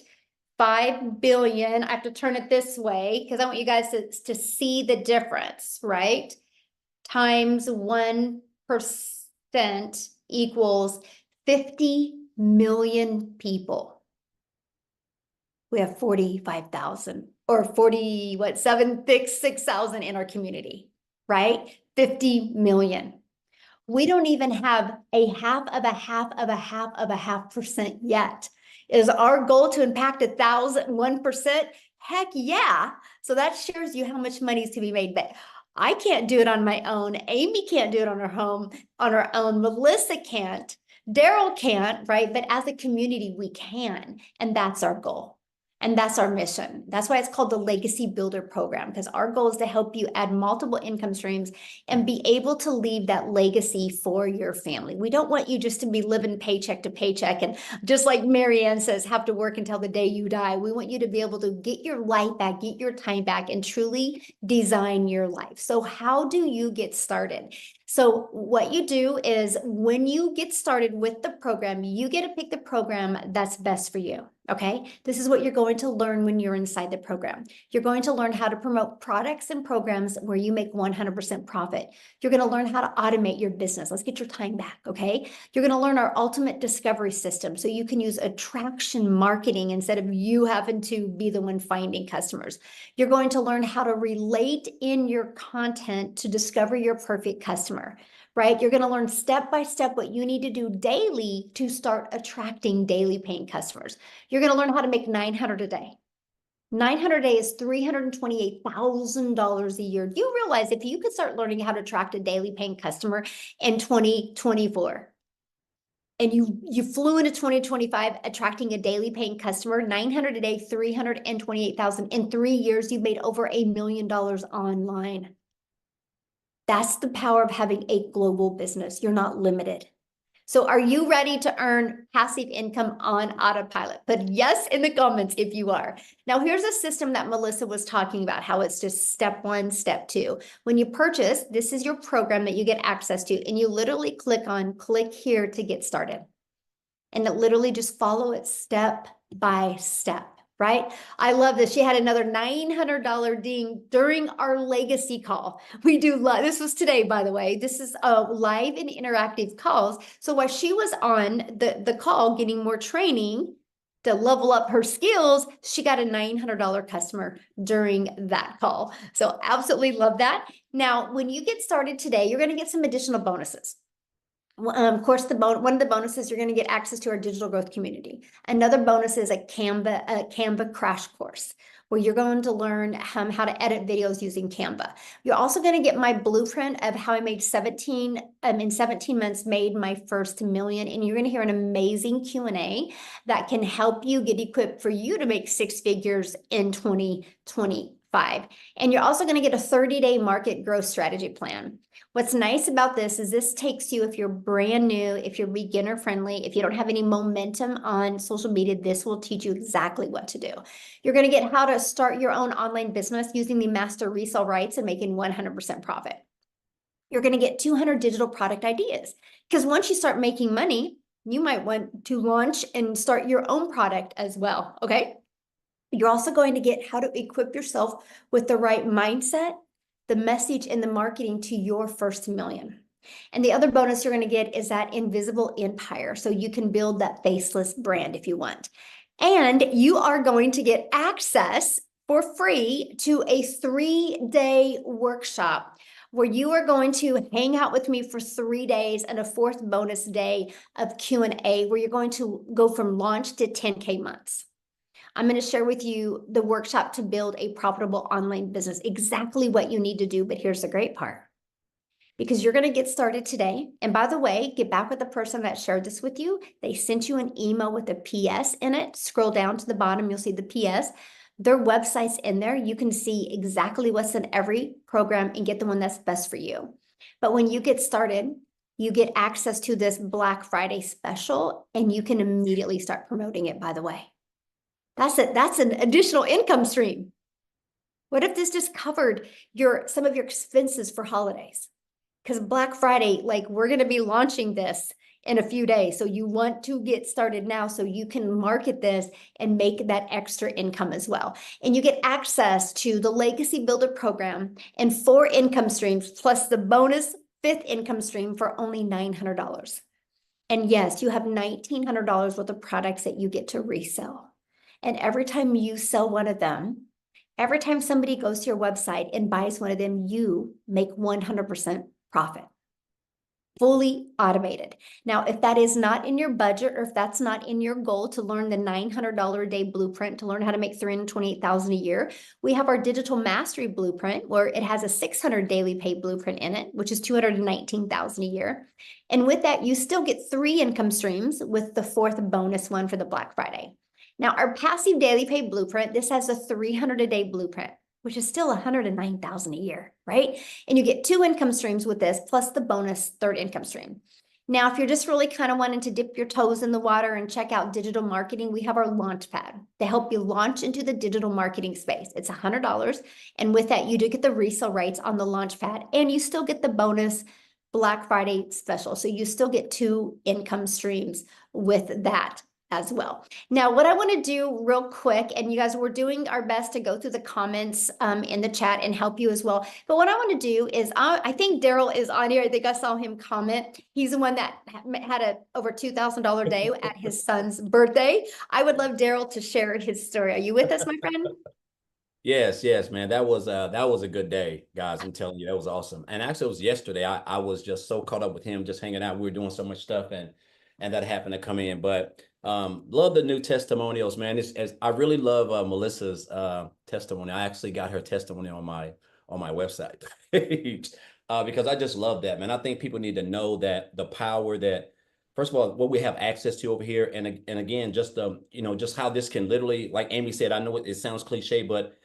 Speaker 1: 5 billion, I have to turn it this way because I want you guys to see the difference, right? Times 1% equals 50 million people. We have 45,000 or 6,000 in our community, right? 50 million. We don't even have a half of a half of a half of a half percent yet. Is our goal to impact 1,001%? Heck yeah. So that shares you how much money is to be made. But I can't do it on my own. Amy can't do it on her own. Melissa can't. Daryl can't, right? But as a community, we can. And that's our goal. And that's our mission. That's why it's called the Legacy Builder Program, because our goal is to help you add multiple income streams and be able to leave that legacy for your family. We don't want you just to be living paycheck to paycheck and just like Marianne says, have to work until the day you die. We want you to be able to get your life back, get your time back, and truly design your life. So how do you get started? So what you do is when you get started with the program, you get to pick the program that's best for you. Okay, this is what you're going to learn when you're inside the program. You're going to learn how to promote products and programs where you make 100% profit. You're going to learn how to automate your business. Let's get your time back, okay? You're going to learn our ultimate discovery system so you can use attraction marketing instead of you having to be the one finding customers. You're going to learn how to relate in your content to discover your perfect customer. Right? You're going to learn step by step what you need to do daily to start attracting daily paying customers. You're going to learn how to make $900 a day. 900 a day is $328,000 a year. Do you realize if you could start learning how to attract a daily paying customer in 2024 and you flew into 2025 attracting a daily paying customer, 900 a day, 328,000 in 3 years, you've made over $1 million online. That's the power of having a global business. You're not limited. So are you ready to earn passive income on autopilot? Put yes in the comments if you are. Now, here's a system that Melissa was talking about, how it's just step 1, step 2. When you purchase, this is your program that you get access to, and you literally click here to get started. And it literally just follow it step by step. Right? I love this. She had another $900 ding during our legacy call. We do this was today, by the way. This is live and interactive calls. So while she was on the call getting more training to level up her skills, she got a $900 customer during that call. So absolutely love that. Now, when you get started today, you're going to get some additional bonuses. Of course, one of the bonuses, you're going to get access to our digital growth community. Another bonus is a Canva crash course where you're going to learn how to edit videos using Canva. You're also going to get my blueprint of how I made in 17 months, made my first million. And you're going to hear an amazing Q&A that can help you get equipped for you to make 6 figures in 2025. And you're also going to get a 30-day market growth strategy plan. What's nice about this is this takes you, if you're brand new, if you're beginner friendly, if you don't have any momentum on social media, this will teach you exactly what to do. You're going to get how to start your own online business using the master resale rights and making 100% profit. You're going to get 200 digital product ideas, because once you start making money, you might want to launch and start your own product as well. Okay. You're also going to get how to equip yourself with the right mindset, the message, and the marketing to your first million. And the other bonus you're going to get is that invisible empire. So you can build that faceless brand if you want. And you are going to get access for free to a 3-day workshop where you are going to hang out with me for 3 days and a 4th bonus day of Q&A where you're going to go from launch to 10K months. I'm going to share with you the workshop to build a profitable online business, exactly what you need to do. But here's the great part, because you're going to get started today. And by the way, get back with the person that shared this with you. They sent you an email with a PS in it. Scroll down to the bottom, you'll see the PS. Their website's in there. You can see exactly what's in every program and get the one that's best for you. But when you get started, you get access to this Black Friday special, and you can immediately start promoting it, by the way. That's it. That's an additional income stream. What if this just covered some of your expenses for holidays? Because Black Friday, like, we're going to be launching this in a few days. So you want to get started now so you can market this and make that extra income as well. And you get access to the Legacy Builder program and 4 income streams plus the bonus 5th income stream for only $900. And yes, you have $1,900 worth of products that you get to resell. And every time you sell one of them, every time somebody goes to your website and buys one of them, you make 100% profit. fully automated. Now, if that is not in your budget, or if that's not in your goal to learn the $900 a day blueprint to learn how to make $328,000 a year, we have our digital mastery blueprint where it has a 600 daily pay blueprint in it, which is $219,000 a year. And with that, you still get 3 income streams with the 4th bonus one for the Black Friday. Now, our passive daily pay blueprint, this has a 300 a day blueprint, which is still $109,000 a year, right? And you get 2 income streams with this, plus the bonus 3rd income stream. Now, if you're just really kind of wanting to dip your toes in the water and check out digital marketing, we have our launch pad to help you launch into the digital marketing space. It's $100. And with that, you do get the resale rights on the launch pad, and you still get the bonus Black Friday special. So you still get 2 income streams with that as well. Now, what I want to do real quick, and you guys, we're doing our best to go through the comments in the chat and help you as well. But what I want to do is, I think Daryl is on here. I think I saw him comment. He's the one that had a over $2,000 day at his son's birthday. I would love Daryl to share his story. Are you with us, my friend?
Speaker 4: Yes, man. That was a good day, guys. I'm telling you, that was awesome. And actually, it was yesterday. I was just so caught up with him, just hanging out. We were doing so much stuff, and that happened to come in. But love the new testimonials, man. I really love Melissa's testimony. I actually got her testimony on my website because I just love that, man. I think people need to know that the power that, first of all, what we have access to over here, and again, just just how this can literally, like Amy said, I know it sounds cliche, but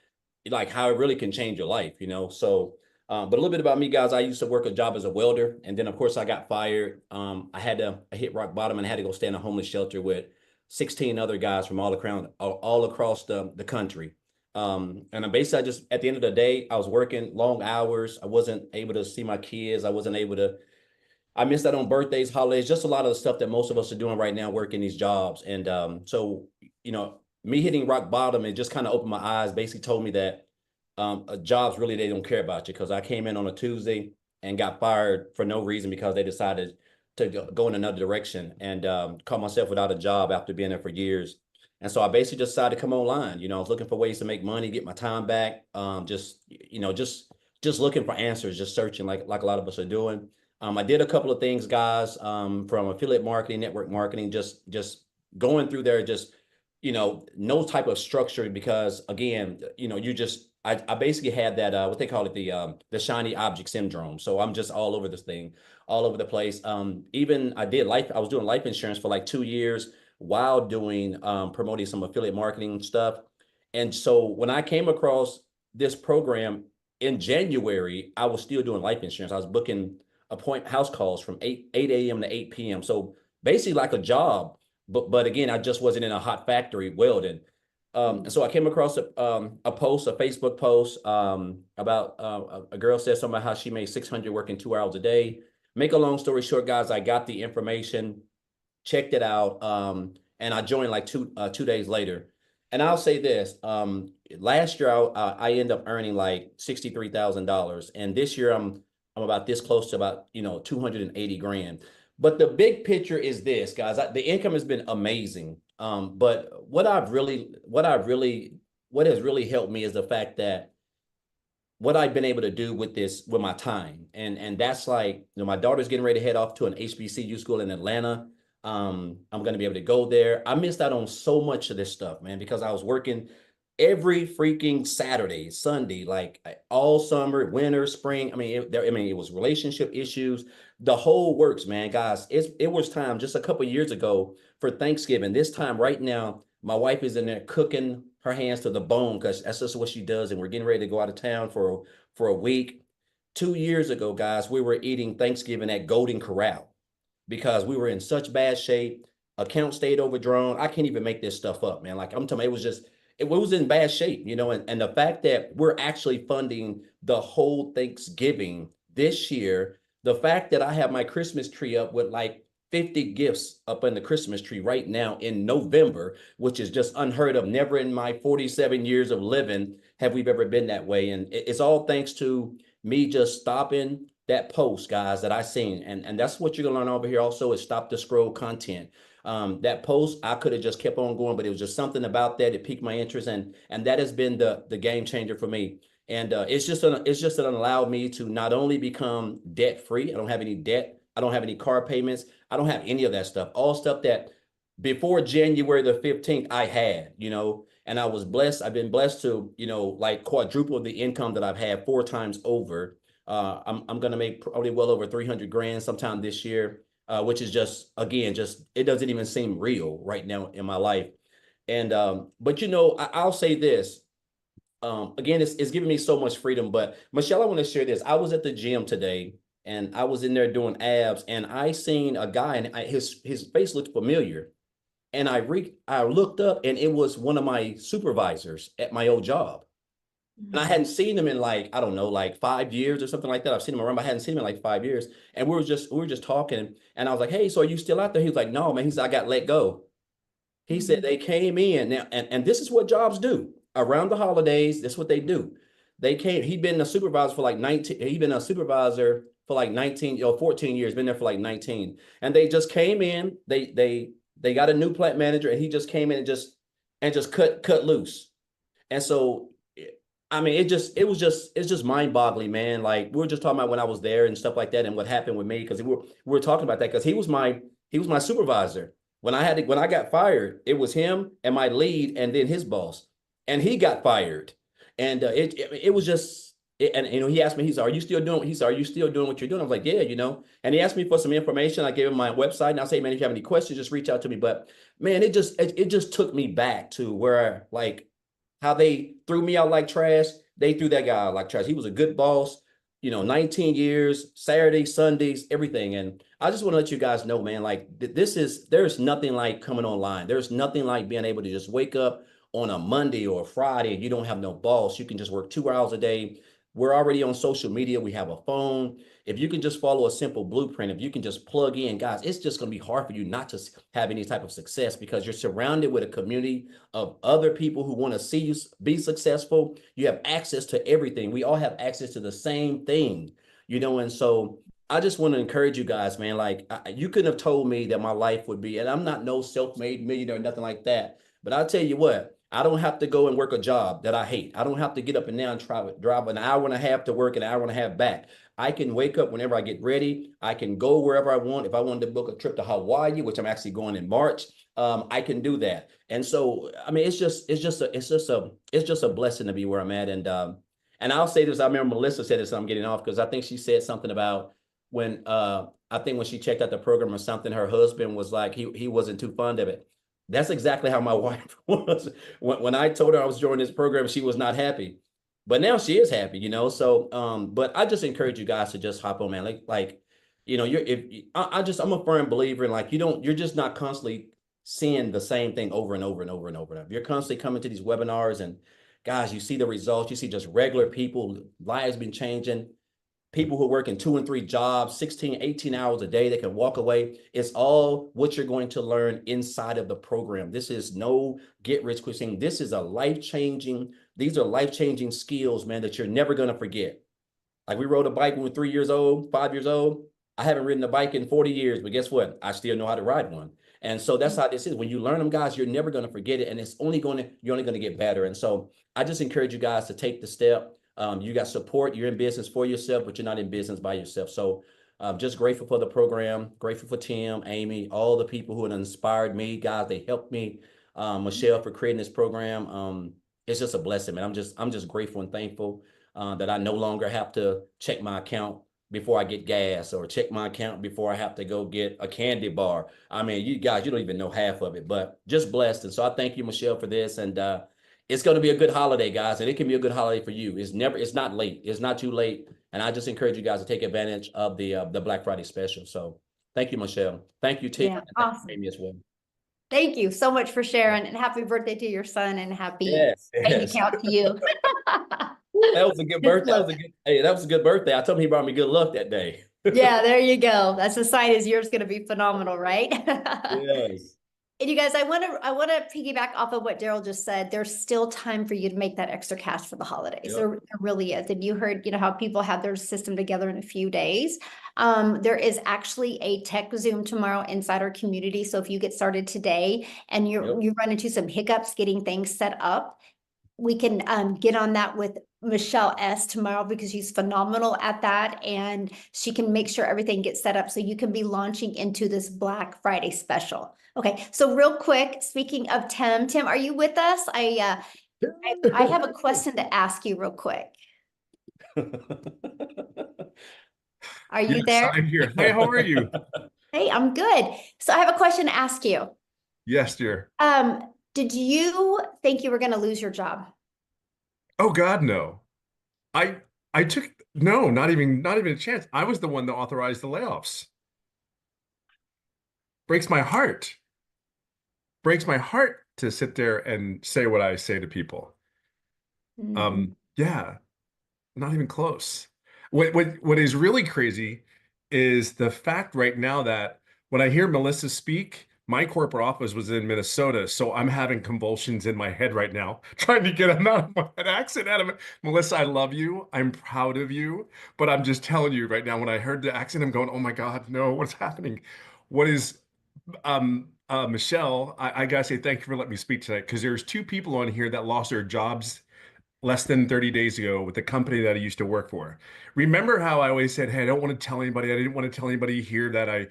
Speaker 4: like how it really can change your life, So, but a little bit about me, guys. I used to work a job as a welder, and then of course I got fired. I hit rock bottom and had to go stay in a homeless shelter with 16 other guys from all across the country. And basically, I just, at the end of the day, I was working long hours. I wasn't able to see my kids. I missed out on birthdays, holidays, just a lot of the stuff that most of us are doing right now, working these jobs. And so, me hitting rock bottom, it just kind of opened my eyes, basically told me that jobs really, they don't care about you, because I came in on a Tuesday and got fired for no reason because they decided to go in another direction, and caught myself without a job after being there for years. And so I basically just decided to come online. I was looking for ways to make money, get my time back, just looking for answers, just searching like a lot of us are doing. I did a couple of things, guys, from affiliate marketing, network marketing, just going through there, just no type of structure, because again, I basically had that what they call it, the shiny object syndrome. So I'm just all over this thing, all over the place. Even I was doing life insurance for like 2 years while doing promoting some affiliate marketing stuff. And so when I came across this program in January, I was still doing life insurance. I was booking house calls from 8 a.m. to 8 p.m. So basically like a job. But again, I just wasn't in a hot factory welding. And so I came across a Facebook post about a girl said something about how she made 600 working 2 hours a day. Make a long story short, guys, I got the information, checked it out, and I joined like two days later. And I'll say this: last year I ended up earning like $63,000, and this year I'm about this close to about 280 grand. But the big picture is this, guys. The income has been amazing. But what has really helped me is the fact that what I've been able to do with my time. And that's like, my daughter's getting ready to head off to an HBCU school in Atlanta. I'm going to be able to go there. I missed out on so much of this stuff, man, because I was working every freaking Saturday, Sunday, like all summer, winter, spring. It was relationship issues, the whole works, man. Guys, it was time just a couple of years ago for Thanksgiving. This time right now, my wife is in there cooking her hands to the bone, because that's just what she does. And we're getting ready to go out of town for a week. 2 years ago, guys, we were eating Thanksgiving at Golden Corral because we were in such bad shape. Account stayed overdrawn. I can't even make this stuff up, man. Like I'm telling you, it was in bad shape, and the fact that we're actually funding the whole Thanksgiving this year, the fact that I have my Christmas tree up with like 50 gifts up in the Christmas tree right now in November, which is just unheard of. Never in my 47 years of living have we ever been that way. And it's all thanks to me just stopping that post, guys, that I seen. And that's what you're gonna learn over here also, is stop the scroll content. That post, I could have just kept on going, but it was just something about that. It piqued my interest, and that has been the game changer for me. And it's just allowed me to not only become debt free. I don't have any debt. I don't have any car payments. I don't have any of that stuff. All stuff that before January the 15th I had, and I was blessed. I've been blessed to, like quadruple the income that I've had 4 times over. I'm going to make probably well over 300 grand sometime this year, which is just, again, it doesn't even seem real right now in my life. And, but I'll say this, again, it's giving me so much freedom. But Michelle, I want to share this. I was at the gym today and I was in there doing abs, and I seen a guy, and his face looked familiar. And I looked up, and it was one of my supervisors at my old job. And I hadn't seen him in like, I don't know, like 5 years or something like that. I've seen him around, but I hadn't seen him in like 5 years. And we were just talking, and I was like, "Hey, so are you still out there?" He was like, "No, man." He said, "I got let go." He said they came in now, and this is what jobs do around the holidays. That's what they do. He'd been a supervisor for like 19, he'd been a supervisor for like 19 or 14 years, been there for like 19. And they just came in, they got a new plant manager, and he just came in and just cut loose. And so, I mean, it's just mind boggling, man. Like, we were just talking about when I was there and stuff like that, and what happened with me, because we were talking about that, because he was my supervisor. When I got fired, it was him and my lead, and then his boss, and he got fired. And it was just, and he asked me, he said, "Are you still doing?" He said, "Are you still doing what you're doing?" I was like, "Yeah, And he asked me for some information. I gave him my website, and I say, "Man, if you have any questions, just reach out to me." But man, it just took me back to where, like, how they threw me out like trash. They threw that guy out like trash. He was a good boss, 19 years, Saturdays, Sundays, everything. And I just want to let you guys know, man, like, there's nothing like coming online. There's nothing like being able to just wake up on a Monday or a Friday and you don't have no boss. You can just work 2 hours a day. We're already on social media. We have a phone. If you can just follow a simple blueprint, if you can just plug in, guys, it's just going to be hard for you not to have any type of success, because you're surrounded with a community of other people who want to see you be successful. You have access to everything. We all have access to the same thing, and so I just want to encourage you guys, man. Like, you couldn't have told me that my life would be, and I'm not no self-made millionaire, nothing like that. But I'll tell you what, I don't have to go and work a job that I hate. I don't have to get up and down and drive an hour and a half to work, an hour and a half back. I can wake up whenever I get ready. I can go wherever I want. If I wanted to book a trip to Hawaii, which I'm actually going in March, I can do that. And so, I mean, it's just a blessing to be where I'm at. And I'll say this. I remember Melissa said this. I'm getting off because I think she said something about when I think when she checked out the program or something, her husband was like, he wasn't too fond of it. That's exactly how my wife was. When I told her I was joining this program, she was not happy. But now she is happy, So, but I just encourage you guys to just hop on, man. I'm a firm believer in, like, you're just not constantly seeing the same thing over and over and over and over and over. You're constantly coming to these webinars, and guys, you see the results. You see just regular people, lives been changing. People who are working 2 and 3 jobs, 16, 18 hours a day, they can walk away. It's all what you're going to learn inside of the program. This is no get rich quick thing. These are life-changing skills, man, that you're never going to forget. Like, we rode a bike when we were 3 years old, 5 years old. I haven't ridden a bike in 40 years, but guess what? I still know how to ride one. And so that's how this is. When you learn them, guys, you're never going to forget it. And you're only going to get better. And so I just encourage you guys to take the step. You got support. You're in business for yourself, but you're not in business by yourself. So just grateful for the program, grateful for Tim, Amy, all the people who have inspired me, guys. They helped me. Michelle, for creating this program. It's just a blessing, man. I'm just grateful and thankful that I no longer have to check my account before I get gas, or check my account before I have to go get a candy bar. I mean, you guys, you don't even know half of it, but just blessed. And so I thank you, Michelle, for this. And it's going to be a good holiday, guys, and it can be a good holiday for you. It's not late. It's not too late. And I just encourage you guys to take advantage of the Black Friday special. So thank you, Michelle. Thank you, Tim.
Speaker 1: Yeah,
Speaker 4: and thank
Speaker 1: awesome.
Speaker 4: you, Amy, as well.
Speaker 1: Thank you so much for sharing, and happy birthday to your son, and happy bank
Speaker 4: Yes.
Speaker 1: account to you.
Speaker 4: That was a good birthday. That was a good birthday. I told him he brought me good luck that day.
Speaker 1: Yeah, there you go. That's a sign as yours going to be phenomenal, right?
Speaker 4: Yes.
Speaker 1: And you guys, I want to piggyback off of what Daryl just said. There's still time for you to make that extra cash for the holidays.
Speaker 4: Yep.
Speaker 1: There really is. And you heard, how people have their system together in a few days. There is actually a tech Zoom tomorrow inside our community. So if you get started today and you run into some hiccups getting things set up, we can get on that with Michelle S tomorrow because she's phenomenal at that, and she can make sure everything gets set up so you can be launching into this Black Friday special. Okay, so real quick, speaking of Tim, are you with us? I have a question to ask you real quick. Are you
Speaker 5: Yes,
Speaker 1: there?
Speaker 5: I'm here. Hi, how are you?
Speaker 1: Hey, I'm good. So I have a question to ask you.
Speaker 5: Yes, dear.
Speaker 1: Did you think you were going to lose your job?
Speaker 5: Oh God, no. I I took no, not even a chance. I was the one that authorized the layoffs. Breaks my heart. Breaks my heart to sit there and say what I say to people. Yeah, not even close. What is really crazy is the fact right now that when I hear Melissa speak, my corporate office was in Minnesota, so I'm having convulsions in my head right now, trying to get an accent out of it. Melissa, I love you. I'm proud of you, but I'm just telling you right now, when I heard the accent, I'm going, oh my God, no, what's happening? What is Michelle, I gotta say thank you for letting me speak tonight because there's two people on here that lost their jobs less than 30 days ago with the company that I used to work for. Remember how I always said, hey, I don't want to tell anybody. I didn't want to tell anybody here that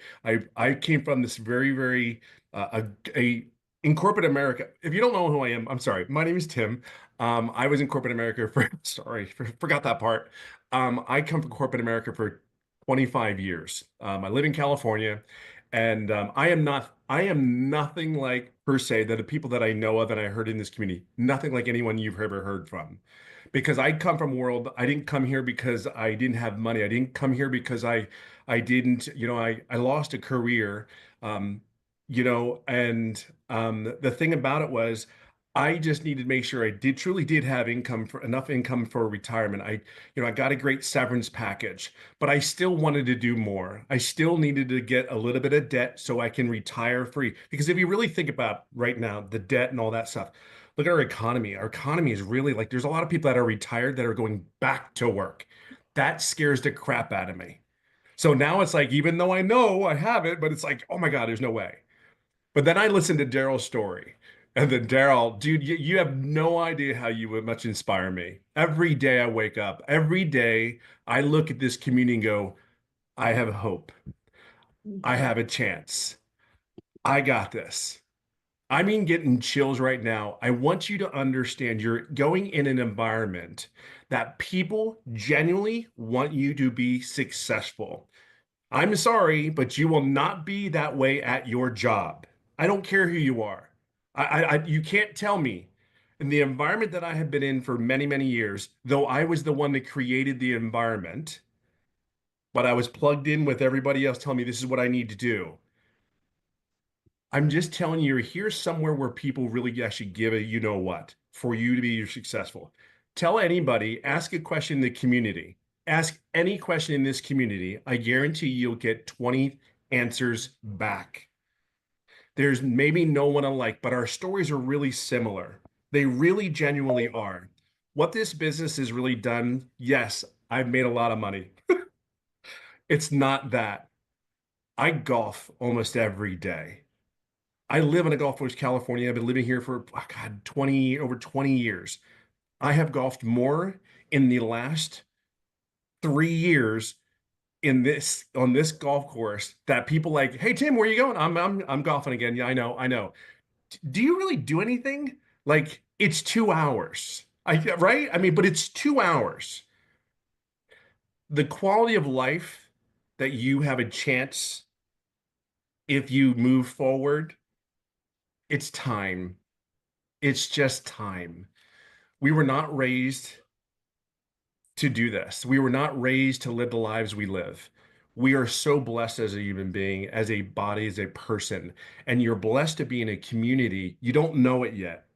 Speaker 5: I came from this very a in corporate America. If you don't know who I am, I'm sorry. My name is Tim. I was in corporate America for forgot that part. I come from corporate America for 25 years. I live in California, and I am nothing like per se that the people that I know of and I heard in this community, nothing like anyone you've ever heard from. Because I come from a world, I didn't come here because I didn't have money. I didn't come here because I didn't, I lost a career. Um, and the thing about it was I just needed to make sure I did truly did have income for enough income for retirement. I got a great severance package, but I still wanted to do more. I still needed to get a little bit of debt so I can retire free. Because if you really think about right now, the debt and all that stuff, look at our economy. Our economy is really like there's a lot of people that are retired that are going back to work. That scares the crap out of me. So now it's like, even though I know I have it, but it's like, oh my God, there's no way. But then I listened to Daryl's story. And then Daryl, dude, you have no idea how you would much inspire me. Every day I wake up, every day I look at this community and go, I have hope. I have a chance. I got this. I mean, getting chills right now. I want you to understand you're going in an environment that people genuinely want you to be successful. I'm sorry, but you will not be that way at your job. I don't care who you are. You can't tell me. In the environment that I have been in for many years, though I was the one that created the environment, but I was plugged in with everybody else telling me this is what I need to do. I'm just telling you, you're here somewhere where people really actually give a you know what for you to be successful. Tell anybody, ask a question in the community. Ask any question in this community. I guarantee you'll get 20 answers back. There's maybe no one alike, but our stories are really similar. They really genuinely are. What this business has really done, yes, I've made a lot of money. It's not that. I golf almost every day. I live in a Gulf Coast, California. I've been living here for, oh God, over 20 years. I have golfed more in the last 3 years on this golf course that people like, hey Tim, where are you going? I'm golfing again. Yeah, I know. Do you really do anything? Like it's 2 hours. Right? I mean, but it's 2 hours. The quality of life that you have a chance if you move forward, it's time. It's just time. We were not raised to do this. We were not raised to live the lives we live. We are so blessed as a human being, as a body, as a person. And you're blessed to be in a community. You don't know it yet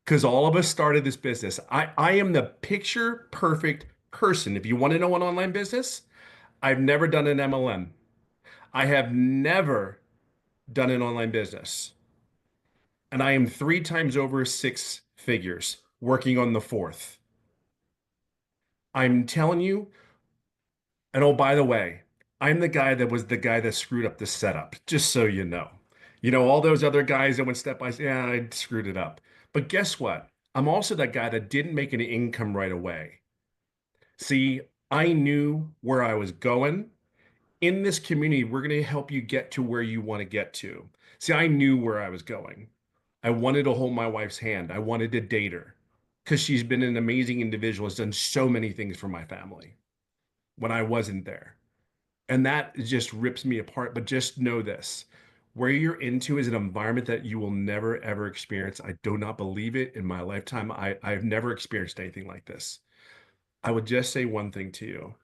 Speaker 5: because all of us started this business. I am the picture perfect person. If you want to know an online business, I've never done an MLM. I have never done an online business. And I am 3 times over 6 figures working on the fourth. I'm telling you, and oh, by the way, I'm the guy that was the guy that screwed up the setup, just so you know. All those other guys that went step by step, yeah, I screwed it up. But guess what? I'm also that guy that didn't make an income right away. See, I knew where I was going. In this community, we're going to help you get to where you want to get to. See, I knew where I was going. I wanted to hold my wife's hand. I wanted to date her because she's been an amazing individual, has done so many things for my family when I wasn't there. And that just rips me apart. But just know this, where you're into is an environment that you will never, ever experience. I do not believe it in my lifetime. I've never experienced anything like this. I would just say one thing to you.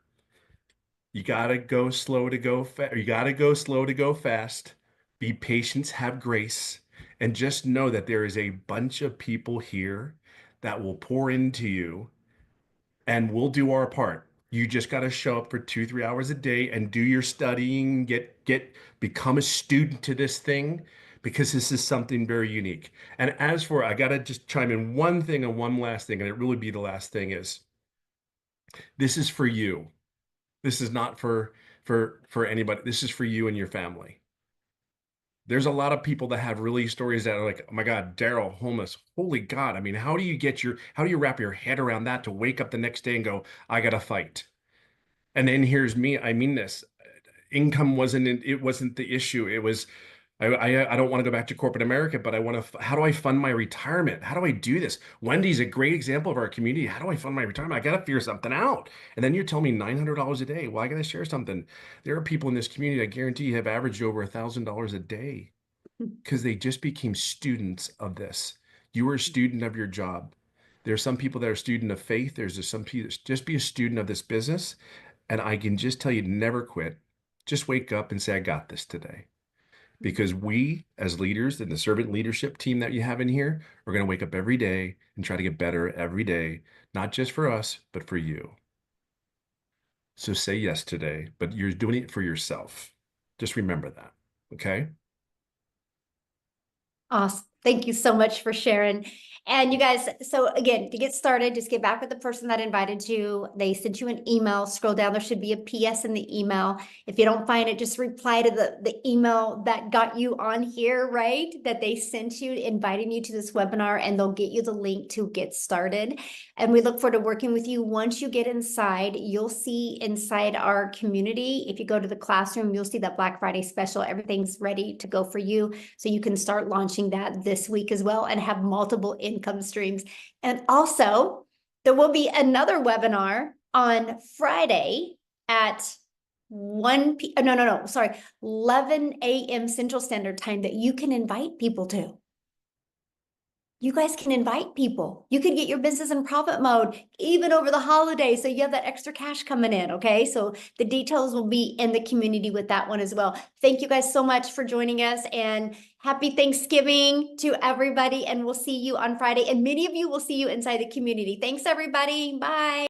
Speaker 5: You gotta go slow to go fast. You gotta go slow to go fast. Be patient, have grace, and just know that there is a bunch of people here that will pour into you, and we'll do our part. You just got to show up for 2, 3 hours a day and do your studying, become a student to this thing, because this is something very unique. And as for, I got to just chime in one thing and one last thing, and it really be the last thing is, this is for you. This is not for anybody. This is for you and your family. There's a lot of people that have really stories that are like, oh my God, Daryl, homeless. Holy God. I mean, how do you wrap your head around that to wake up the next day and go, I gotta fight? And then here's me. I mean this. Income wasn't the issue. It was, I don't want to go back to corporate America, but I want to, how do I fund my retirement? How do I do this? Wendy's a great example of our community. How do I fund my retirement? I got to figure something out. And then you're telling me $900 a day. Well, I got to share something. There are people in this community, I guarantee you, have averaged over $1,000 a day because they just became students of this. You are a student of your job. There are some people that are student of faith. There's just some people, just be a student of this business. And I can just tell you, never quit. Just wake up and say, I got this today. Because we, as leaders and the servant leadership team that you have in here, are going to wake up every day and try to get better every day, not just for us, but for you. So say yes today, but you're doing it for yourself. Just remember that. Okay?
Speaker 1: Awesome. Thank you so much for sharing. And you guys, so again, to get started, just get back with the person that invited you. They sent you an email. Scroll down. There should be a PS in the email. If you don't find it, just reply to the email that got you on here, right? That they sent you, inviting you to this webinar, and they'll get you the link to get started. And we look forward to working with you. Once you get inside, you'll see inside our community. If you go to the classroom, you'll see that Black Friday special. Everything's ready to go for you. So you can start launching that this week as well and have multiple income streams. And also, there will be another webinar on Friday at 11 a.m. Central Standard Time that you can invite people to. You guys can invite people. You can get your business in profit mode even over the holidays, so you have that extra cash coming in, okay? So the details will be in the community with that one as well. Thank you guys so much for joining us, and happy Thanksgiving to everybody, and we'll see you on Friday, and many of you will see you inside the community. Thanks, everybody. Bye.